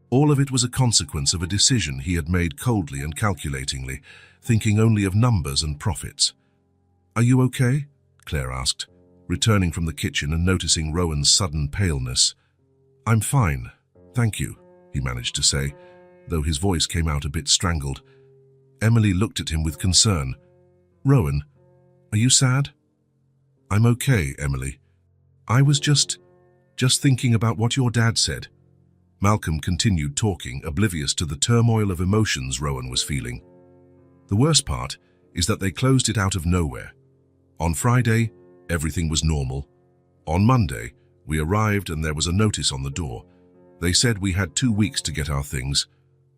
All of it was a consequence of a decision he had made coldly and calculatingly, thinking only of numbers and profits. "Are you okay?" Claire asked, returning from the kitchen and noticing Rowan's sudden paleness. "I'm fine, thank you," he managed to say, though his voice came out a bit strangled. Emily looked at him with concern. "Rowan, are you sad?" "I'm okay, Emily. I was just thinking about what your dad said." Malcolm continued talking, oblivious to the turmoil of emotions Rowan was feeling. "The worst part is that they closed it out of nowhere. On Friday, everything was normal. On Monday, we arrived and there was a notice on the door. They said we had 2 weeks to get our things."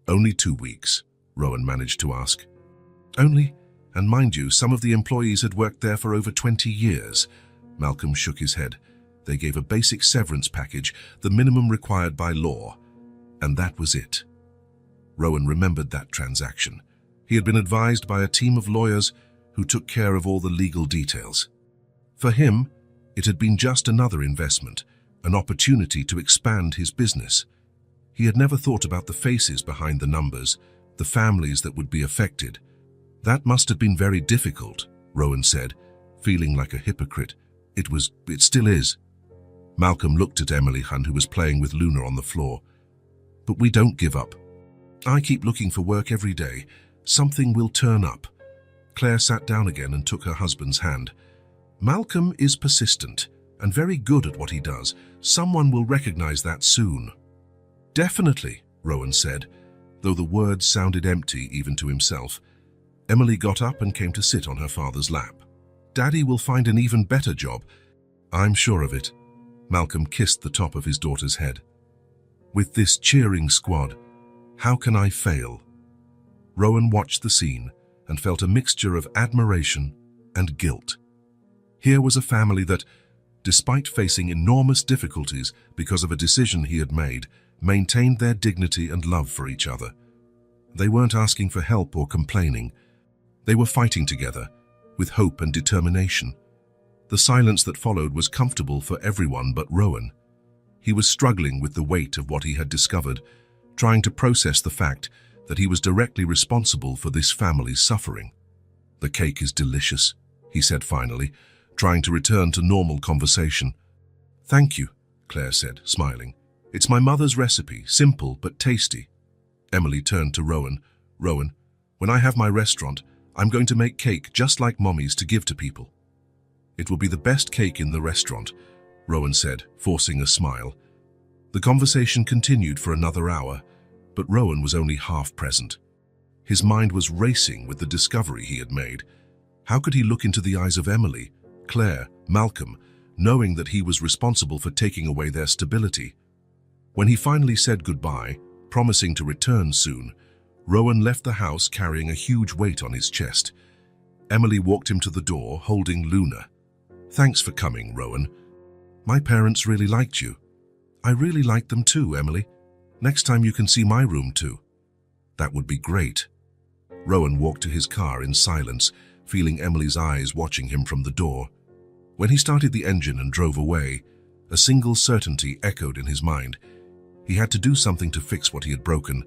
"Only 2 weeks?" Rowan managed to ask. "Only, and mind you, some of the employees had worked there for over 20 years. Malcolm shook his head. "They gave a basic severance package, the minimum required by law. And that was it." Rowan remembered that transaction. He had been advised by a team of lawyers who took care of all the legal details. For him, it had been just another investment, an opportunity to expand his business. He had never thought about the faces behind the numbers, the families that would be affected. "That must have been very difficult," Rowan said, feeling like a hypocrite. It still is." Malcolm looked at Emily Hunt, who was playing with Luna on the floor. "But we don't give up. I keep looking for work every day. Something will turn up." Claire sat down again and took her husband's hand. "Malcolm is persistent and very good at what he does. Someone will recognize that soon." "Definitely," Rowan said, though the words sounded empty even to himself. Emily got up and came to sit on her father's lap. "Daddy will find an even better job." "I'm sure of it." Malcolm kissed the top of his daughter's head. "With this cheering squad, how can I fail?" Rowan watched the scene and felt a mixture of admiration and guilt. Here was a family that, despite facing enormous difficulties because of a decision he had made, maintained their dignity and love for each other. They weren't asking for help or complaining. They were fighting together, with hope and determination. The silence that followed was comfortable for everyone but Rowan. He was struggling with the weight of what he had discovered, trying to process the fact that he was directly responsible for this family's suffering. "The cake is delicious," he said finally, trying to return to normal conversation. "Thank you," Claire said, smiling. "It's my mother's recipe, simple but tasty." Emily turned to Rowan. "Rowan, when I have my restaurant, I'm going to make cake just like Mommy's to give to people." "It will be the best cake in the restaurant," Rowan said, forcing a smile. The conversation continued for another hour, but Rowan was only half present. His mind was racing with the discovery he had made. How could he look into the eyes of Emily, Claire, Malcolm, knowing that he was responsible for taking away their stability? When he finally said goodbye, promising to return soon, Rowan left the house carrying a huge weight on his chest. Emily walked him to the door, holding Luna. "Thanks for coming, Rowan. My parents really liked you." "I really liked them too, Emily. Next time you can see my room too." "That would be great." Rowan walked to his car in silence, feeling Emily's eyes watching him from the door. When he started the engine and drove away, a single certainty echoed in his mind. He had to do something to fix what he had broken,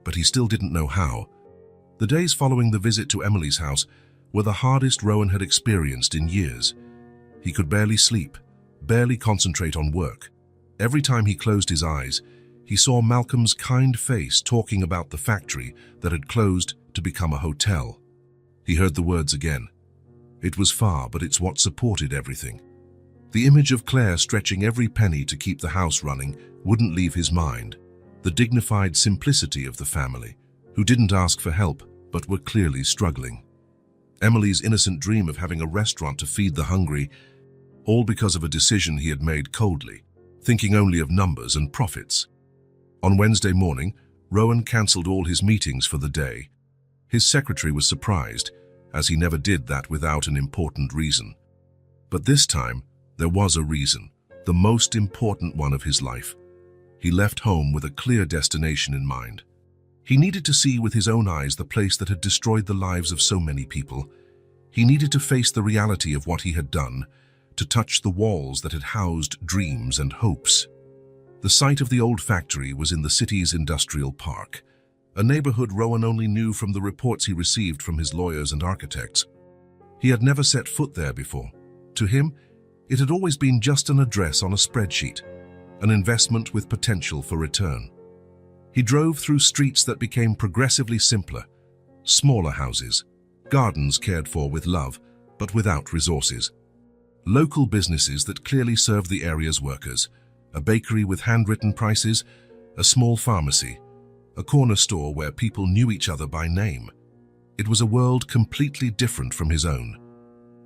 but he still didn't know how. The days following the visit to Emily's house were the hardest Rowan had experienced in years. He could barely sleep, barely concentrate on work. Every time he closed his eyes, he saw Malcolm's kind face talking about the factory that had closed to become a hotel. He heard the words again. It was far, but it's what supported everything. The image of Claire stretching every penny to keep the house running wouldn't leave his mind. The dignified simplicity of the family, who didn't ask for help but were clearly struggling. Emily's innocent dream of having a restaurant to feed the hungry, all because of a decision he had made coldly, thinking only of numbers and profits. On Wednesday morning, Rowan cancelled all his meetings for the day. His secretary was surprised, as he never did that without an important reason. But this time, there was a reason, the most important one of his life. He left home with a clear destination in mind. He needed to see with his own eyes the place that had destroyed the lives of so many people. He needed to face the reality of what he had done, to touch the walls that had housed dreams and hopes. The site of the old factory was in the city's industrial park, a neighborhood Rowan only knew from the reports he received from his lawyers and architects. He had never set foot there before. To him, It had always been just an address on a spreadsheet, an investment with potential for return. He drove through streets that became progressively simpler, smaller houses, gardens cared for with love, but without resources. Local businesses that clearly served the area's workers, a bakery with handwritten prices, a small pharmacy, a corner store where people knew each other by name. It was a world completely different from his own.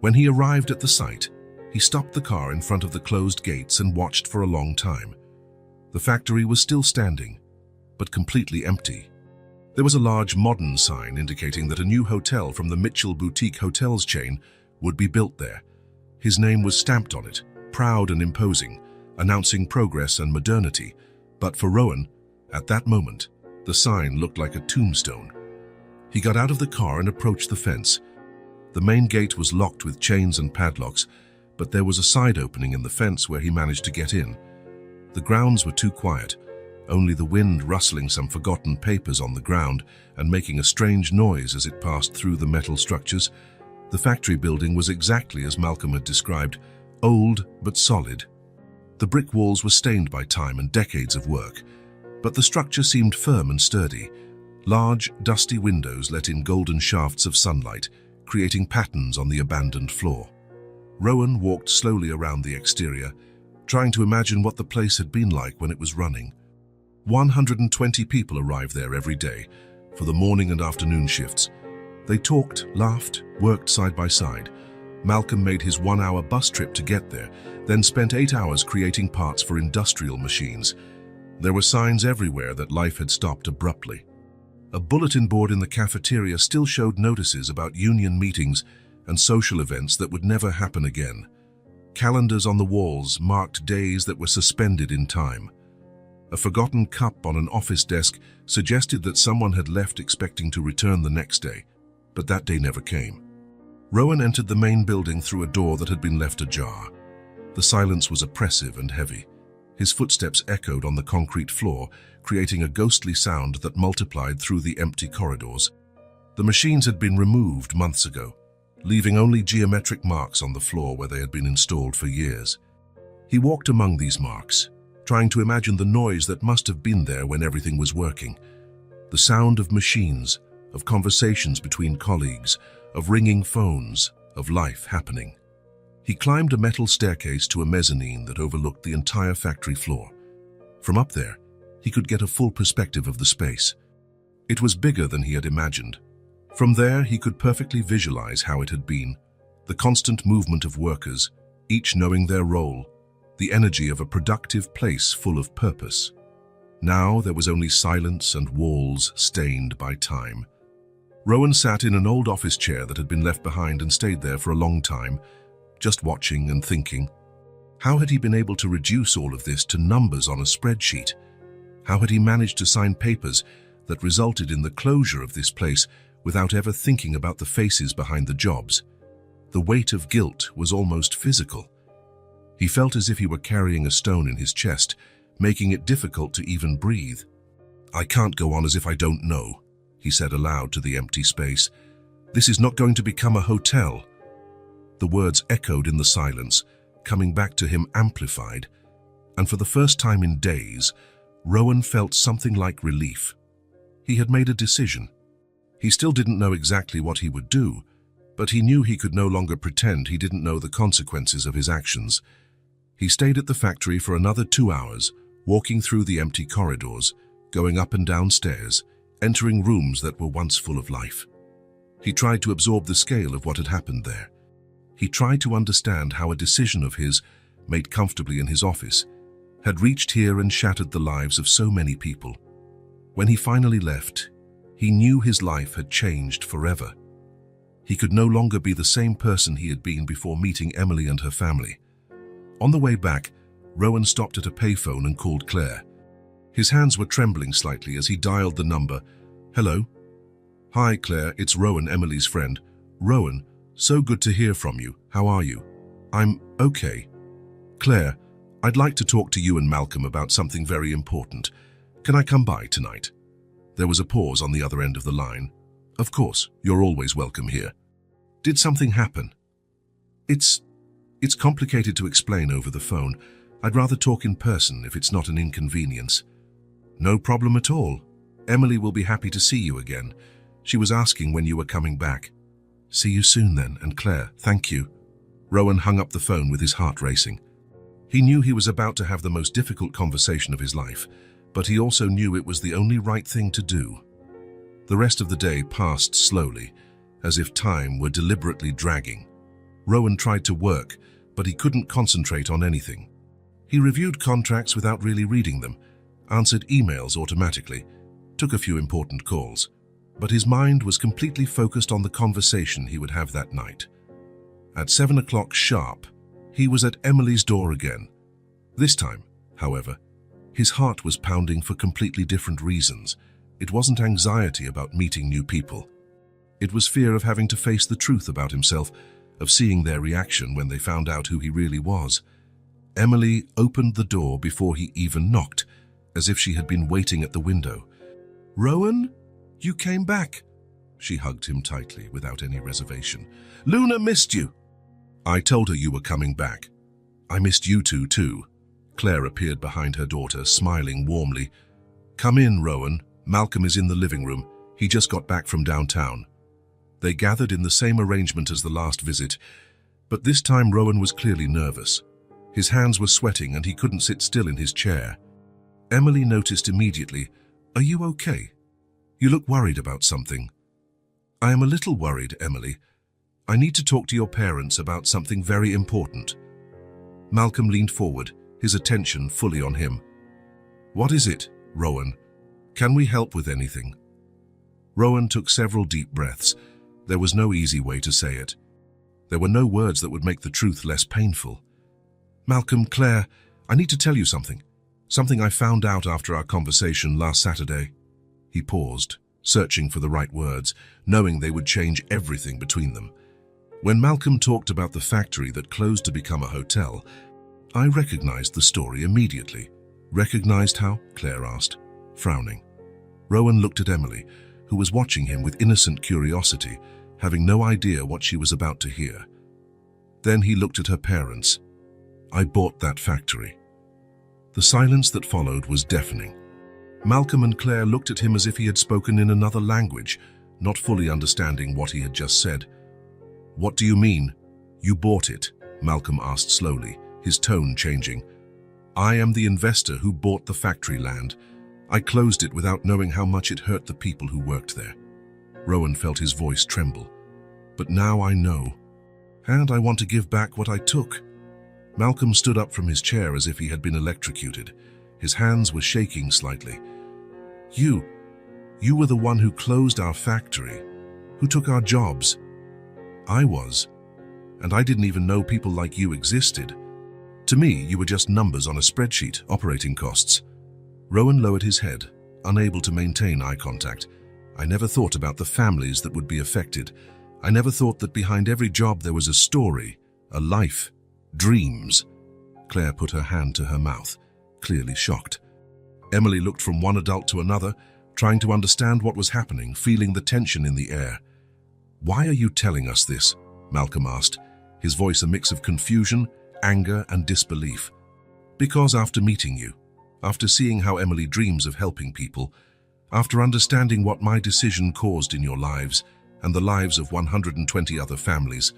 When he arrived at the site, he stopped the car in front of the closed gates and watched for a long time. The factory was still standing, but completely empty. There was a large modern sign indicating that a new hotel from the Mitchell Boutique Hotels chain would be built there. His name was stamped on it, proud and imposing, announcing progress and modernity. But for Rowan, at that moment, the sign looked like a tombstone. He got out of the car and approached the fence. The main gate was locked with chains and padlocks, but there was a side opening in the fence where he managed to get in. The grounds were too quiet, only the wind rustling some forgotten papers on the ground and making a strange noise as it passed through the metal structures. The factory building was exactly as Malcolm had described, old but solid. The brick walls were stained by time and decades of work, but the structure seemed firm and sturdy. Large, dusty windows let in golden shafts of sunlight, creating patterns on the abandoned floor. Rowan walked slowly around the exterior, trying to imagine what the place had been like when it was running. 120 people arrived there every day for the morning and afternoon shifts. They talked, laughed, worked side by side. Malcolm made his 1-hour bus trip to get there, then spent 8 hours creating parts for industrial machines. There were signs everywhere that life had stopped abruptly. A bulletin board in the cafeteria still showed notices about union meetings and social events that would never happen again. Calendars on the walls marked days that were suspended in time. A forgotten cup on an office desk suggested that someone had left expecting to return the next day, but that day never came. Rowan entered the main building through a door that had been left ajar. The silence was oppressive and heavy. His footsteps echoed on the concrete floor, creating a ghostly sound that multiplied through the empty corridors. The machines had been removed months ago, leaving only geometric marks on the floor where they had been installed for years. He walked among these marks, trying to imagine the noise that must have been there when everything was working. The sound of machines, of conversations between colleagues, of ringing phones, of life happening. He climbed a metal staircase to a mezzanine that overlooked the entire factory floor. From up there, he could get a full perspective of the space. It was bigger than he had imagined. From there, he could perfectly visualize how it had been, the constant movement of workers, each knowing their role, the energy of a productive place full of purpose. Now there was only silence and walls stained by time. Rowan sat in an old office chair that had been left behind and stayed there for a long time, just watching and thinking. How had he been able to reduce all of this to numbers on a spreadsheet? How had he managed to sign papers that resulted in the closure of this place without ever thinking about the faces behind the jobs? The weight of guilt was almost physical. He felt as if he were carrying a stone in his chest, making it difficult to even breathe. "I can't go on as if I don't know," he said aloud to the empty space. "This is not going to become a hotel." The words echoed in the silence, coming back to him amplified, and for the first time in days, Rowan felt something like relief. He had made a decision. He still didn't know exactly what he would do, but he knew he could no longer pretend he didn't know the consequences of his actions. He stayed at the factory for another 2 hours, walking through the empty corridors, going up and down stairs, entering rooms that were once full of life. He tried to absorb the scale of what had happened there. He tried to understand how a decision of his, made comfortably in his office, had reached here and shattered the lives of so many people. When he finally left, he knew his life had changed forever. He could no longer be the same person he had been before meeting Emily and her family. On the way back, Rowan stopped at a payphone and called Claire. His hands were trembling slightly as he dialed the number. "Hello?" "Hi, Claire, it's Rowan, Emily's friend." "Rowan, so good to hear from you. How are you?" "I'm okay." "Claire, I'd like to talk to you and Malcolm about something very important. Can I come by tonight?" There was a pause on the other end of the line. "Of course, you're always welcome here." "Did something happen?" It's It's complicated to explain over the phone. I'd rather talk in person if it's not an inconvenience. No problem at all. Emily will be happy to see you again. She was asking when you were coming back. See you soon then, and Claire, thank you. Rowan hung up the phone with his heart racing. He knew he was about to have the most difficult conversation of his life, but he also knew it was the only right thing to do. The rest of the day passed slowly, as if time were deliberately dragging. Rowan tried to work, but he couldn't concentrate on anything. He reviewed contracts without really reading them, answered emails automatically, took a few important calls, but his mind was completely focused on the conversation he would have that night. At 7 o'clock sharp, he was at Emily's door again. This time, however, his heart was pounding for completely different reasons. It wasn't anxiety about meeting new people. It was fear of having to face the truth about himself, of seeing their reaction when they found out who he really was. Emily opened the door before he even knocked, as if she had been waiting at the window. "Rowan, you came back." She hugged him tightly, without any reservation. "Luna missed you." "I told her you were coming back. I missed you two too." Claire appeared behind her daughter, smiling warmly. "Come in, Rowan. Malcolm is in the living room. He just got back from downtown." They gathered in the same arrangement as the last visit, but this time Rowan was clearly nervous. His hands were sweating and he couldn't sit still in his chair. Emily noticed immediately, "Are you okay? You look worried about something." "I am a little worried, Emily. I need to talk to your parents about something very important." Malcolm leaned forward, his attention fully on him. "What is it, Rowan? Can we help with anything?" Rowan took several deep breaths. There was no easy way to say it. There were no words that would make the truth less painful. "Malcolm, Claire, I need to tell you something. Something I found out after our conversation last Saturday." He paused, searching for the right words, knowing they would change everything between them. When Malcolm talked about the factory that closed to become a hotel, I recognized the story immediately. "Recognized how?" Claire asked, frowning. Rowan looked at Emily, who was watching him with innocent curiosity, having no idea what she was about to hear. Then he looked at her parents. "I bought that factory." The silence that followed was deafening. Malcolm and Claire looked at him as if he had spoken in another language, not fully understanding what he had just said. "What do you mean? You bought it?" Malcolm asked slowly, his tone changing. "I am the investor who bought the factory land. I closed it without knowing how much it hurt the people who worked there." Rowan felt his voice tremble. "But now I know. And I want to give back what I took." Malcolm stood up from his chair as if he had been electrocuted. His hands were shaking slightly. You were the one who closed our factory, who took our jobs." "I was. And I didn't even know people like you existed. To me, you were just numbers on a spreadsheet, operating costs." Rowan lowered his head, unable to maintain eye contact. "I never thought about the families that would be affected. I never thought that behind every job there was a story, a life, dreams." Claire put her hand to her mouth, clearly shocked. Emily looked from one adult to another, trying to understand what was happening, feeling the tension in the air. "Why are you telling us this?" Malcolm asked, his voice a mix of confusion, anger, and disbelief. "Because after meeting you, after seeing how Emily dreams of helping people, after understanding what my decision caused in your lives and the lives of 120 other families,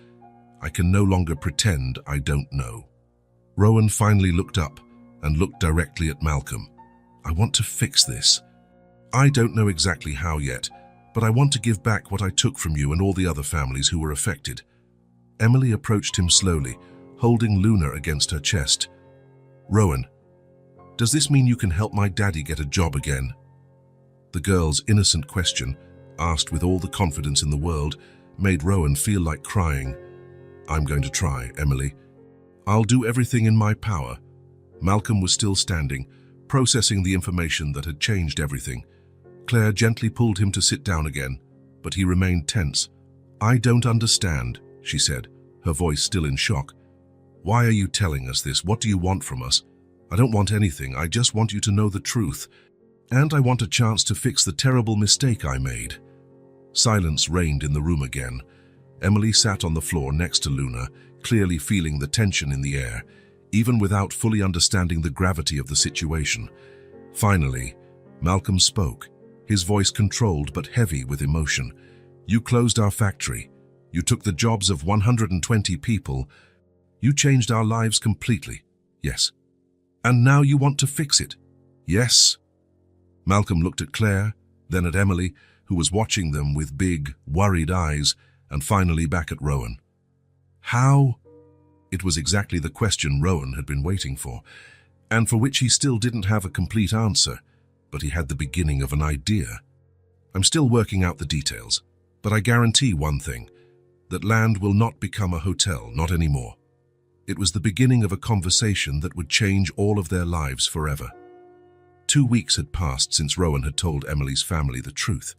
I can no longer pretend I don't know." Rowan finally looked up and looked directly at Malcolm. "I want to fix this. I don't know exactly how yet, but I want to give back what I took from you and all the other families who were affected." Emily approached him slowly, holding Luna against her chest. "Rowan, does this mean you can help my daddy get a job again?" The girl's innocent question, asked with all the confidence in the world, made Rowan feel like crying. "I'm going to try, Emily. I'll do everything in my power." Malcolm was still standing, processing the information that had changed everything. Claire gently pulled him to sit down again, but he remained tense. "I don't understand," she said, her voice still in shock. "Why are you telling us this? What do you want from us?" "I don't want anything. I just want you to know the truth. And I want a chance to fix the terrible mistake I made." Silence reigned in the room again. Emily sat on the floor next to Luna, clearly feeling the tension in the air, even without fully understanding the gravity of the situation. Finally, Malcolm spoke, his voice controlled but heavy with emotion. "You closed our factory. You took the jobs of 120 people. You changed our lives completely. Yes. And now you want to fix it. Yes." Malcolm looked at Claire, then at Emily, who was watching them with big, worried eyes, and finally back at Rowan. How? It was exactly the question Rowan had been waiting for, and for which he still didn't have a complete answer, but he had the beginning of an idea. "I'm still working out the details, but I guarantee one thing, that land will not become a hotel, not anymore." It was the beginning of a conversation that would change all of their lives forever. 2 weeks had passed since Rowan had told Emily's family the truth.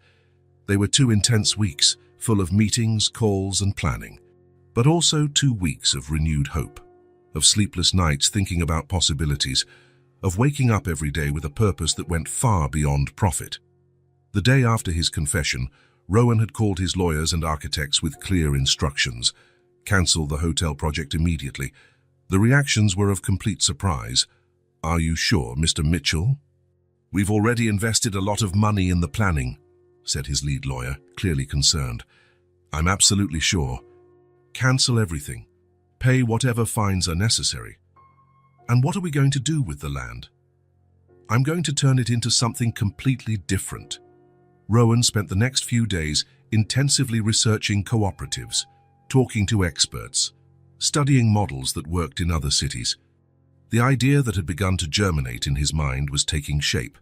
They were 2 intense weeks, full of meetings, calls, and planning, but also 2 weeks of renewed hope, of sleepless nights thinking about possibilities, of waking up every day with a purpose that went far beyond profit. The day after his confession, Rowan had called his lawyers and architects with clear instructions: cancel the hotel project immediately. The reactions were of complete surprise. "Are you sure, Mr. Mitchell?" "We've already invested a lot of money in the planning," said his lead lawyer, clearly concerned. "I'm absolutely sure. Cancel everything. Pay whatever fines are necessary." "And what are we going to do with the land?" "I'm going to turn it into something completely different." Rowan spent the next few days intensively researching cooperatives, talking to experts, studying models that worked in other cities. The idea that had begun to germinate in his mind was taking shape: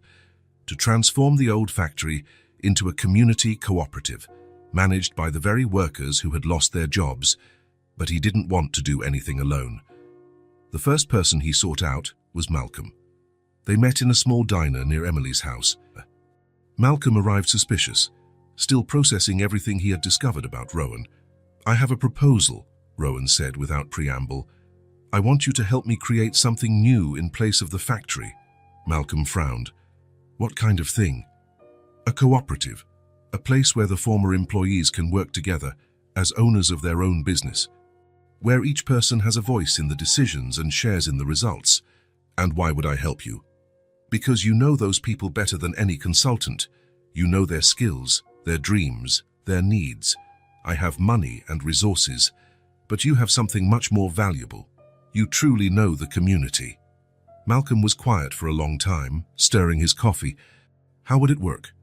to transform the old factory into a community cooperative, managed by the very workers who had lost their jobs, but he didn't want to do anything alone. The first person he sought out was Malcolm. They met in a small diner near Emily's house. Malcolm arrived suspicious, still processing everything he had discovered about Rowan. "I have a proposal," Rowan said without preamble. "I want you to help me create something new in place of the factory." Malcolm frowned. "What kind of thing?" "A cooperative, a place where the former employees can work together as owners of their own business, where each person has a voice in the decisions and shares in the results." "And why would I help you?" "Because you know those people better than any consultant. You know their skills, their dreams, their needs. I have money and resources, but you have something much more valuable. You truly know the community." Malcolm was quiet for a long time, stirring his coffee. "How would it work?"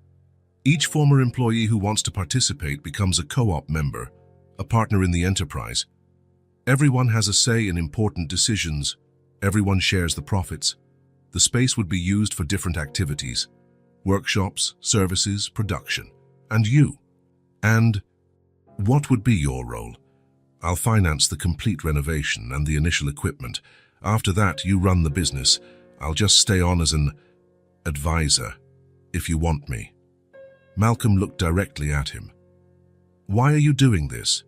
"Each former employee who wants to participate becomes a co-op member, a partner in the enterprise. Everyone has a say in important decisions. Everyone shares the profits. The space would be used for different activities: workshops, services, production. And you? And what would be your role?" "I'll finance the complete renovation and the initial equipment. After that, you run the business. I'll just stay on as an advisor, if you want me." Malcolm looked directly at him. "Why are you doing this?"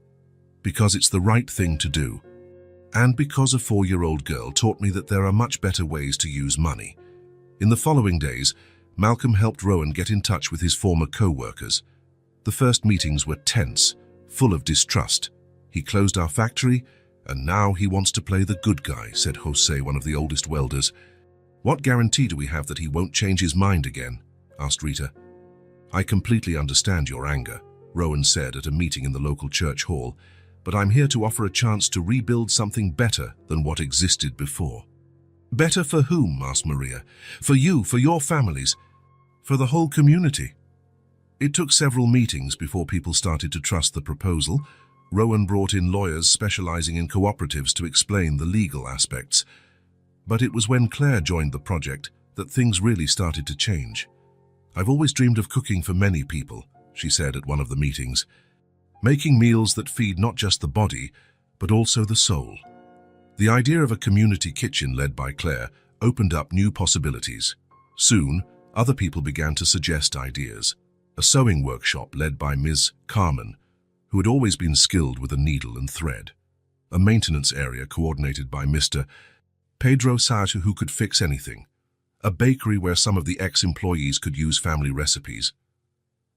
"Because it's the right thing to do. And because a 4-year-old girl taught me that there are much better ways to use money." In the following days, Malcolm helped Rowan get in touch with his former co-workers. The first meetings were tense, full of distrust. "He closed our factory, and now he wants to play the good guy," said Jose, one of the oldest welders. "What guarantee do we have that he won't change his mind again?" asked Rita. "I completely understand your anger," Rowan said at a meeting in the local church hall, "but I'm here to offer a chance to rebuild something better than what existed before." "Better for whom?" asked Maria. "For you, for your families, for the whole community?" It took several meetings before people started to trust the proposal. Rowan brought in lawyers specializing in cooperatives to explain the legal aspects. But it was when Claire joined the project that things really started to change. "I've always dreamed of cooking for many people," she said at one of the meetings. "Making meals that feed not just the body, but also the soul." The idea of a community kitchen led by Claire opened up new possibilities. Soon, other people began to suggest ideas. A sewing workshop led by Ms. Carmen, who had always been skilled with a needle and thread. A maintenance area coordinated by Mr. Pedro Sato, who could fix anything. A bakery where some of the ex-employees could use family recipes.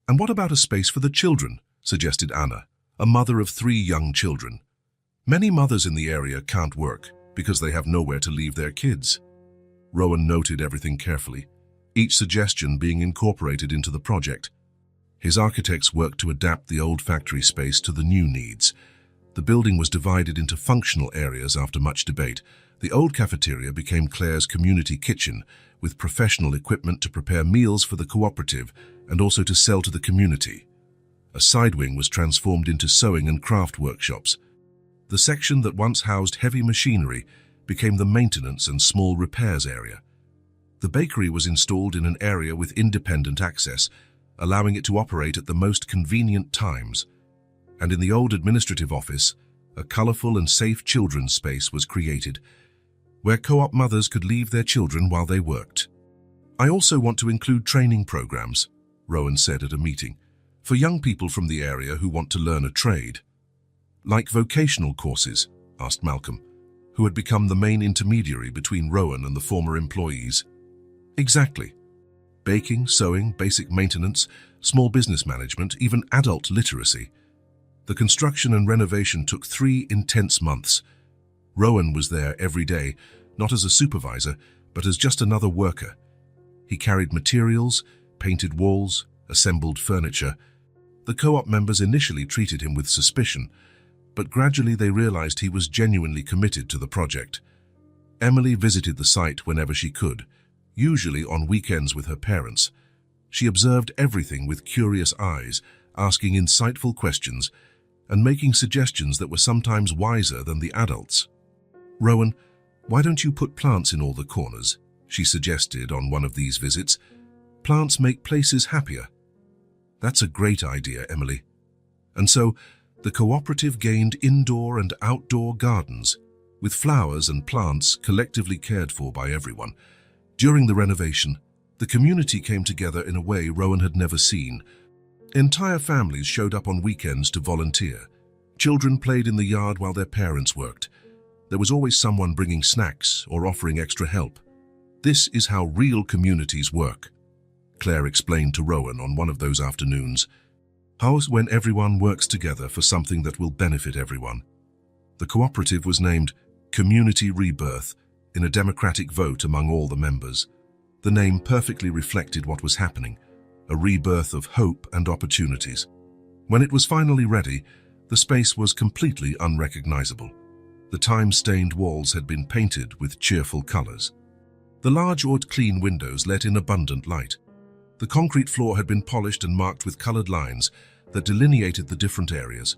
"And what about a space for the children?" suggested Anna, a mother of 3 young children. Many mothers in the area can't work because they have nowhere to leave their kids. Rowan noted everything carefully, each suggestion being incorporated into the project. His architects worked to adapt the old factory space to the new needs. The building was divided into functional areas after much debate. The old cafeteria became Claire's community kitchen, with professional equipment to prepare meals for the cooperative and also to sell to the community. A side wing was transformed into sewing and craft workshops. The section that once housed heavy machinery became the maintenance and small repairs area. The bakery was installed in an area with independent access, allowing it to operate at the most convenient times. And in the old administrative office, a colorful and safe children's space was created, where co-op mothers could leave their children while they worked. "I also want to include training programs," Rowan said at a meeting, "for young people from the area who want to learn a trade." "Like vocational courses?" asked Malcolm, who had become the main intermediary between Rowan and the former employees. "Exactly. Baking, sewing, basic maintenance, small business management, even adult literacy." The construction and renovation took 3 intense months. Rowan was there every day, not as a supervisor, but as just another worker. He carried materials, painted walls, assembled furniture. The co-op members initially treated him with suspicion, but gradually they realized he was genuinely committed to the project. Emily visited the site whenever she could, usually on weekends with her parents. She observed everything with curious eyes, asking insightful questions and making suggestions that were sometimes wiser than the adults. "Rowan, why don't you put plants in all the corners?" she suggested on one of these visits. "Plants make places happier." "That's a great idea, Emily." And so, the cooperative gained indoor and outdoor gardens, with flowers and plants collectively cared for by everyone. During the renovation, the community came together in a way Rowan had never seen. Entire families showed up on weekends to volunteer. Children played in the yard while their parents worked. There was always someone bringing snacks or offering extra help. "This is how real communities work," Claire explained to Rowan on one of those afternoons. "How's when everyone works together for something that will benefit everyone?" The cooperative was named Community Rebirth in a democratic vote among all the members. The name perfectly reflected what was happening, a rebirth of hope and opportunities. When it was finally ready, the space was completely unrecognizable. The time-stained walls had been painted with cheerful colors. The large clean windows let in abundant light. The concrete floor had been polished and marked with colored lines that delineated the different areas.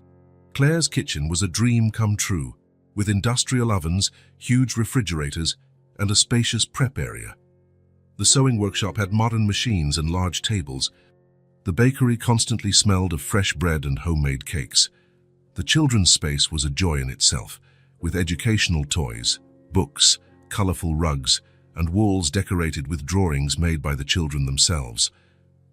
Claire's kitchen was a dream come true, with industrial ovens, huge refrigerators, and a spacious prep area. The sewing workshop had modern machines and large tables. The bakery constantly smelled of fresh bread and homemade cakes. The children's space was a joy in itself, with educational toys, books, colorful rugs, and walls decorated with drawings made by the children themselves.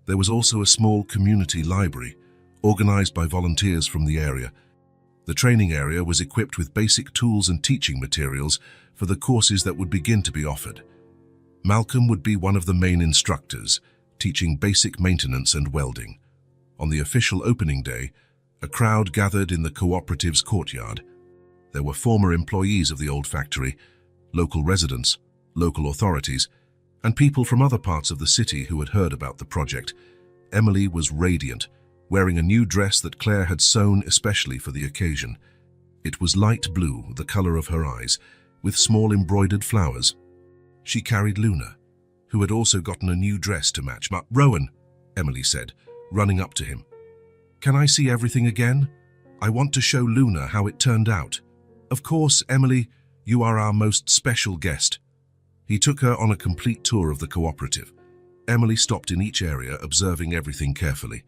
There was also a small community library, organized by volunteers from the area. The training area was equipped with basic tools and teaching materials for the courses that would begin to be offered. Malcolm would be one of the main instructors, teaching basic maintenance and welding. On the official opening day, a crowd gathered in the cooperative's courtyard. There were former employees of the old factory, local residents, local authorities, and people from other parts of the city who had heard about the project. Emily was radiant, wearing a new dress that Claire had sewn especially for the occasion. It was light blue, the color of her eyes, with small embroidered flowers. She carried Luna, who had also gotten a new dress to match. "Rowan," Emily said, running up to him. "Can I see everything again? I want to show Luna how it turned out." "Of course, Emily, you are our most special guest." He took her on a complete tour of the cooperative. Emily stopped in each area, observing everything carefully.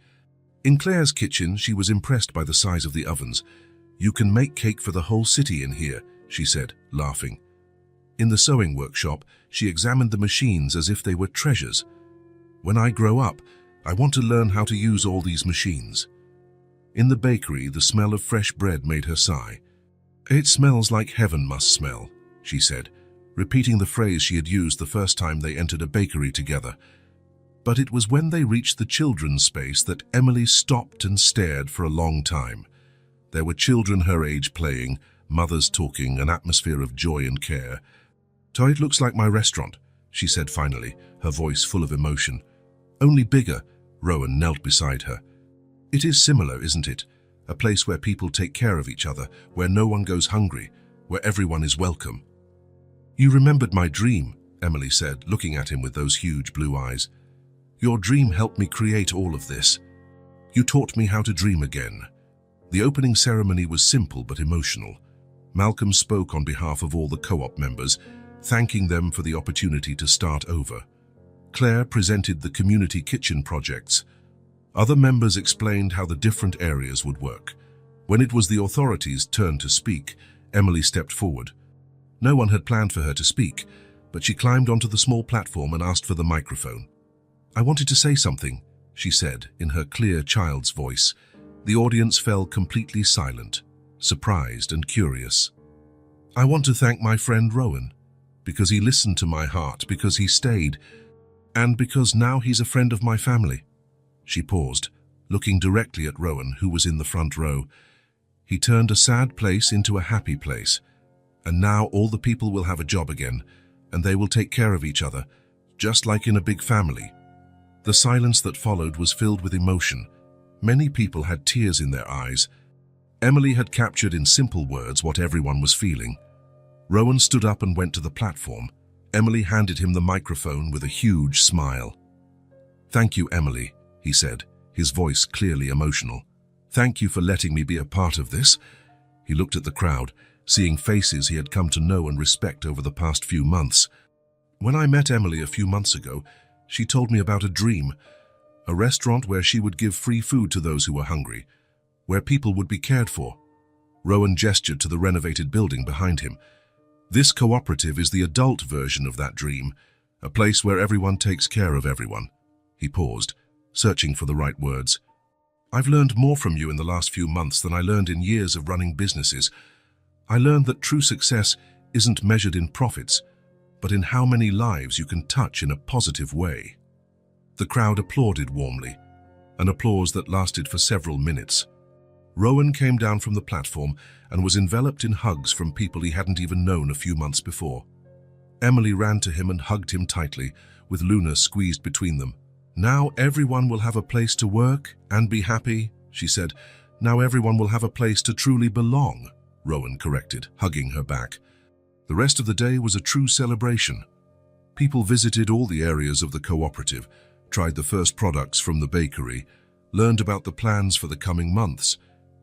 In Claire's kitchen, she was impressed by the size of the ovens. "You can make cake for the whole city in here," she said, laughing. In the sewing workshop, she examined the machines as if they were treasures. "When I grow up, I want to learn how to use all these machines." In the bakery, the smell of fresh bread made her sigh. "It smells like heaven must smell," she said, repeating the phrase she had used the first time they entered a bakery together. But it was when they reached the children's space that Emily stopped and stared for a long time. There were children her age playing, mothers talking, an atmosphere of joy and care. "So it looks like my restaurant," she said finally, her voice full of emotion. "Only bigger." Rowan knelt beside her. "It is similar, isn't it? A place where people take care of each other, where no one goes hungry, where everyone is welcome." "You remembered my dream," Emily said, looking at him with those huge blue eyes. "Your dream helped me create all of this. You taught me how to dream again." The opening ceremony was simple but emotional. Malcolm spoke on behalf of all the co-op members, thanking them for the opportunity to start over. Claire presented the community kitchen projects. Other members explained how the different areas would work. When it was the authorities' turn to speak, Emily stepped forward. No one had planned for her to speak, but she climbed onto the small platform and asked for the microphone. "I wanted to say something," she said in her clear child's voice. The audience fell completely silent, surprised and curious. "I want to thank my friend Rowan, because he listened to my heart, because he stayed, and because now he's a friend of my family." She paused, looking directly at Rowan, who was in the front row. "He turned a sad place into a happy place, and now all the people will have a job again, and they will take care of each other, just like in a big family." The silence that followed was filled with emotion. Many people had tears in their eyes. Emily had captured in simple words what everyone was feeling. Rowan stood up and went to the platform. Emily handed him the microphone with a huge smile. "Thank you, Emily," he said, his voice clearly emotional. "Thank you for letting me be a part of this." He looked at the crowd, seeing faces he had come to know and respect over the past few months. "When I met Emily a few months ago, she told me about a dream, a restaurant where she would give free food to those who were hungry, where people would be cared for." Rowan gestured to the renovated building behind him. "This cooperative is the adult version of that dream, a place where everyone takes care of everyone." He paused, searching for the right words. "I've learned more from you in the last few months than I learned in years of running businesses. I learned that true success isn't measured in profits, but in how many lives you can touch in a positive way." The crowd applauded warmly, an applause that lasted for several minutes. Rowan came down from the platform and was enveloped in hugs from people he hadn't even known a few months before. Emily ran to him and hugged him tightly, with Luna squeezed between them. "Now everyone will have a place to work and be happy," she said. "Now everyone will have a place to truly belong," Rowan corrected, hugging her back. The rest of the day was a true celebration. People visited all the areas of the cooperative, tried the first products from the bakery, learned about the plans for the coming months.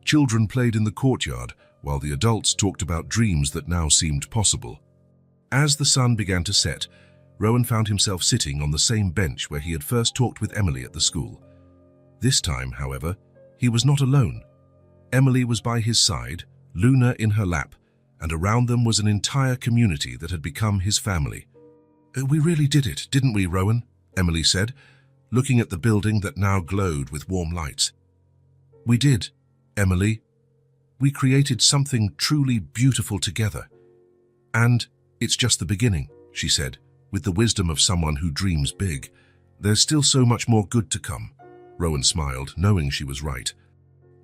Children played in the courtyard, while the adults talked about dreams that now seemed possible. As the sun began to set, Rowan found himself sitting on the same bench where he had first talked with Emily at the school. This time, however, he was not alone. Emily was by his side, Luna in her lap, and around them was an entire community that had become his family. "We really did it, didn't we, Rowan?" Emily said, looking at the building that now glowed with warm lights. "We did, Emily. We created something truly beautiful together. And it's just the beginning," she said, with the wisdom of someone who dreams big. "There's still so much more good to come." Rowan smiled, knowing she was right.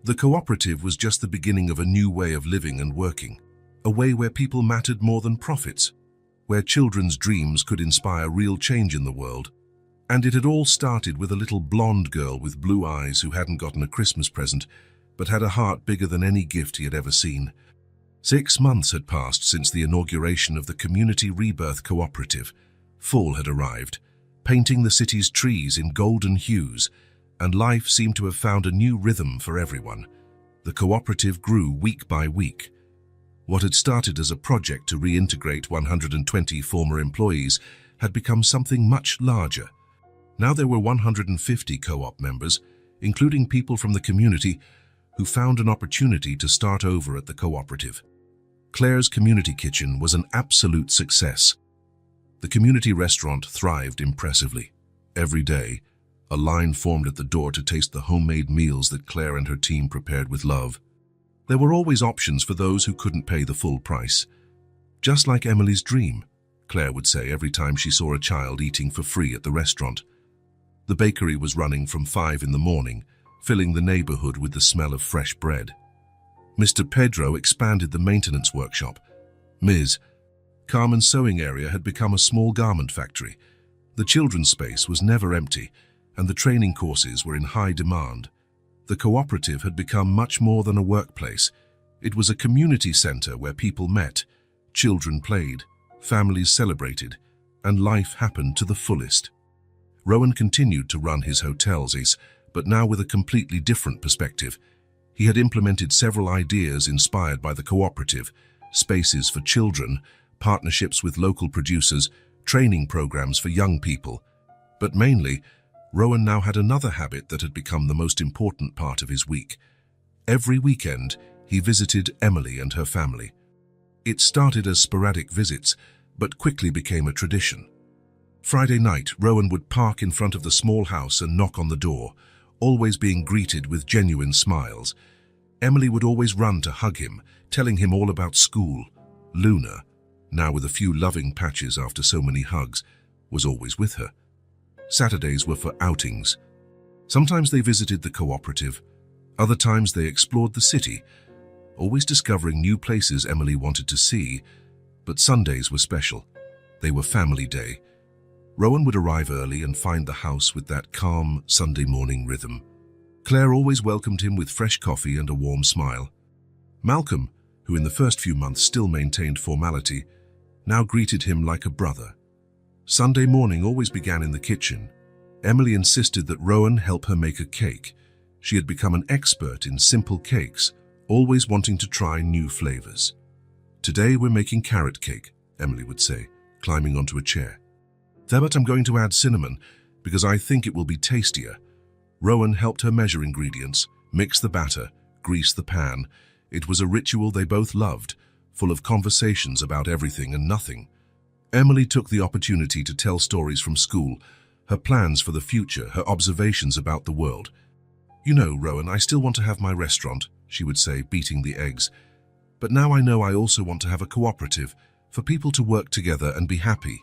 The cooperative was just the beginning of a new way of living and working, a way where people mattered more than profits, where children's dreams could inspire real change in the world. And it had all started with a little blonde girl with blue eyes who hadn't gotten a Christmas present, but had a heart bigger than any gift he had ever seen. 6 months had passed since the inauguration of the Community Rebirth Cooperative. Fall had arrived, painting the city's trees in golden hues, and life seemed to have found a new rhythm for everyone. The cooperative grew week by week. What had started as a project to reintegrate 120 former employees had become something much larger. Now there were 150 co-op members, including people from the community, who found an opportunity to start over at the cooperative. Claire's community kitchen was an absolute success. The community restaurant thrived impressively. Every day, a line formed at the door to taste the homemade meals that Claire and her team prepared with love. There were always options for those who couldn't pay the full price. "Just like Emily's dream," Claire would say every time she saw a child eating for free at the restaurant. The bakery was running from 5 in the morning, filling the neighborhood with the smell of fresh bread. Mr. Pedro expanded the maintenance workshop. Ms. Carmen's sewing area had become a small garment factory. The children's space was never empty, and the training courses were in high demand. The cooperative had become much more than a workplace. It was a community center where people met, children played, families celebrated, and life happened to the fullest. Rowan continued to run his hotels, but now with a completely different perspective. He had implemented several ideas inspired by the cooperative: spaces for children, partnerships with local producers, training programs for young people. But mainly, Rowan now had another habit that had become the most important part of his week. Every weekend, he visited Emily and her family. It started as sporadic visits, but quickly became a tradition. Friday night, Rowan would park in front of the small house and knock on the door, always being greeted with genuine smiles. Emily would always run to hug him, telling him all about school. Luna, now with a few loving patches after so many hugs, was always with her. Saturdays were for outings. Sometimes they visited the cooperative, other times they explored the city, always discovering new places Emily wanted to see. But Sundays were special. They were family day. Rowan would arrive early and find the house with that calm Sunday morning rhythm. Claire always welcomed him with fresh coffee and a warm smile. Malcolm, who in the first few months still maintained formality, now greeted him like a brother. Sunday morning always began in the kitchen. Emily insisted that Rowan help her make a cake. She had become an expert in simple cakes, always wanting to try new flavors. "Today we're making carrot cake," Emily would say, climbing onto a chair. "But I'm going to add cinnamon, because I think it will be tastier." Rowan helped her measure ingredients, mix the batter, grease the pan. It was a ritual they both loved, full of conversations about everything and nothing. Emily took the opportunity to tell stories from school, her plans for the future, her observations about the world. "You know, Rowan, I still want to have my restaurant," she would say, beating the eggs. "But now I know I also want to have a cooperative, for people to work together and be happy."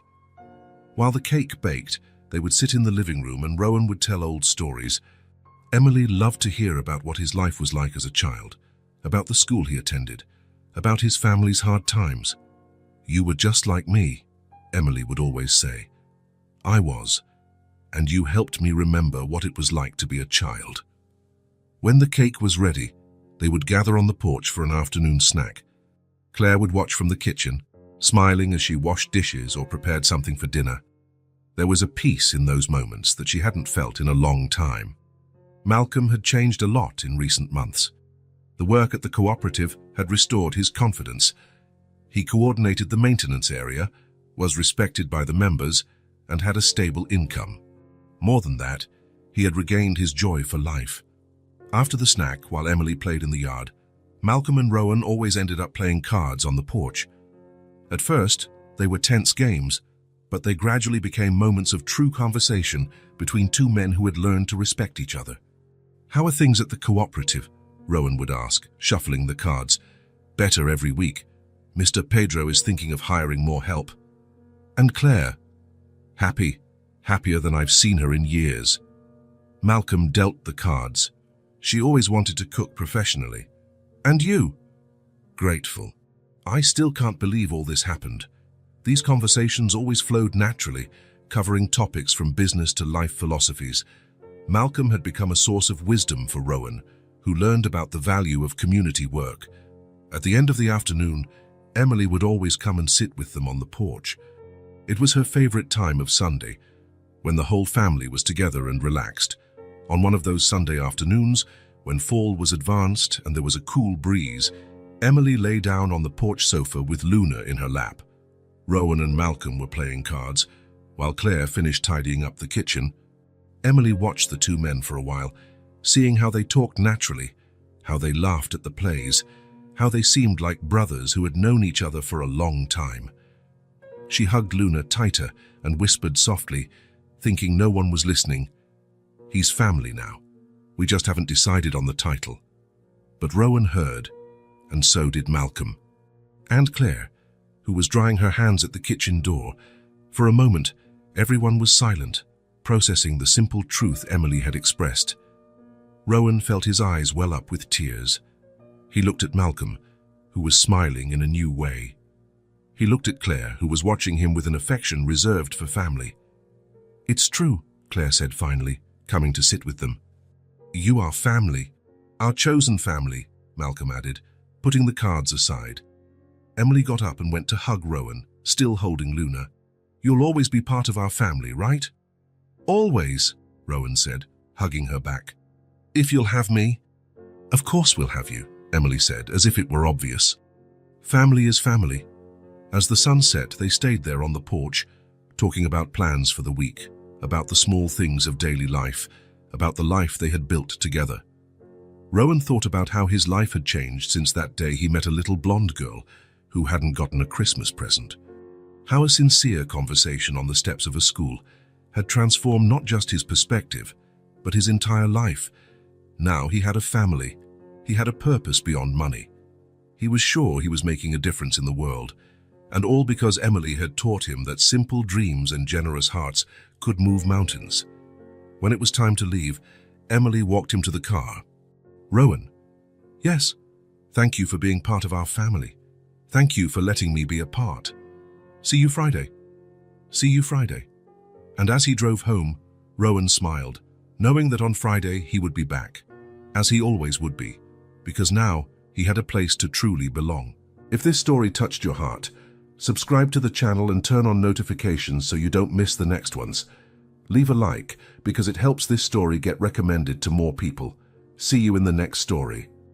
While the cake baked, they would sit in the living room and Rowan would tell old stories. Emily loved to hear about what his life was like as a child, about the school he attended, about his family's hard times. "You were just like me," Emily would always say. "I was, and you helped me remember what it was like to be a child." When the cake was ready, they would gather on the porch for an afternoon snack. Claire would watch from the kitchen, smiling as she washed dishes or prepared something for dinner. There was a peace in those moments that she hadn't felt in a long time. Malcolm had changed a lot in recent months. The work at the cooperative had restored his confidence. He coordinated the maintenance area, was respected by the members, and had a stable income. More than that, he had regained his joy for life. After the snack, while Emily played in the yard, Malcolm and Rowan always ended up playing cards on the porch. At first, they were tense games, but they gradually became moments of true conversation between two men who had learned to respect each other. "How are things at the cooperative?" Rowan would ask, shuffling the cards. "Better every week. Mr. Pedro is thinking of hiring more help." "And Claire?" "Happy. Happier than I've seen her in years." Malcolm dealt the cards. "She always wanted to cook professionally." "And you?" "Grateful. I still can't believe all this happened." These conversations always flowed naturally, covering topics from business to life philosophies. Malcolm had become a source of wisdom for Rowan, who learned about the value of community work. At the end of the afternoon, Emily would always come and sit with them on the porch. It was her favorite time of Sunday, when the whole family was together and relaxed. On one of those Sunday afternoons, when fall was advanced and there was a cool breeze, Emily lay down on the porch sofa with Luna in her lap. Rowan and Malcolm were playing cards, while Claire finished tidying up the kitchen. Emily watched the two men for a while, seeing how they talked naturally, how they laughed at the plays, how they seemed like brothers who had known each other for a long time. She hugged Luna tighter and whispered softly, thinking no one was listening, "He's family now. We just haven't decided on the title." But Rowan heard, and so did Malcolm. And Claire, who was drying her hands at the kitchen door. For a moment, everyone was silent, processing the simple truth Emily had expressed. Rowan felt his eyes well up with tears. He looked at Malcolm, who was smiling in a new way. He looked at Claire, who was watching him with an affection reserved for family. "It's true," Claire said finally, coming to sit with them. "You are family. Our chosen family," Malcolm added, putting the cards aside. Emily got up and went to hug Rowan, still holding Luna. "You'll always be part of our family, right?" "Always," Rowan said, hugging her back. "If you'll have me." "Of course we'll have you," Emily said, as if it were obvious. Family is family. As the sun set, they stayed there on the porch, talking about plans for the week, about the small things of daily life, about the life they had built together. Rowan thought about how his life had changed since that day he met a little blonde girl who hadn't gotten a Christmas present. How a sincere conversation on the steps of a school had transformed not just his perspective, but his entire life. Now he had a family. He had a purpose beyond money. He was sure he was making a difference in the world, and all because Emily had taught him that simple dreams and generous hearts could move mountains. When it was time to leave, Emily walked him to the car. "Rowan." "Yes, thank you for being part of our family. Thank you for letting me be a part. See you Friday." "See you Friday." And as he drove home, Rowan smiled, knowing that on Friday he would be back, as he always would be, because now he had a place to truly belong. If this story touched your heart, subscribe to the channel and turn on notifications so you don't miss the next ones. Leave a like because it helps this story get recommended to more people. See you in the next story.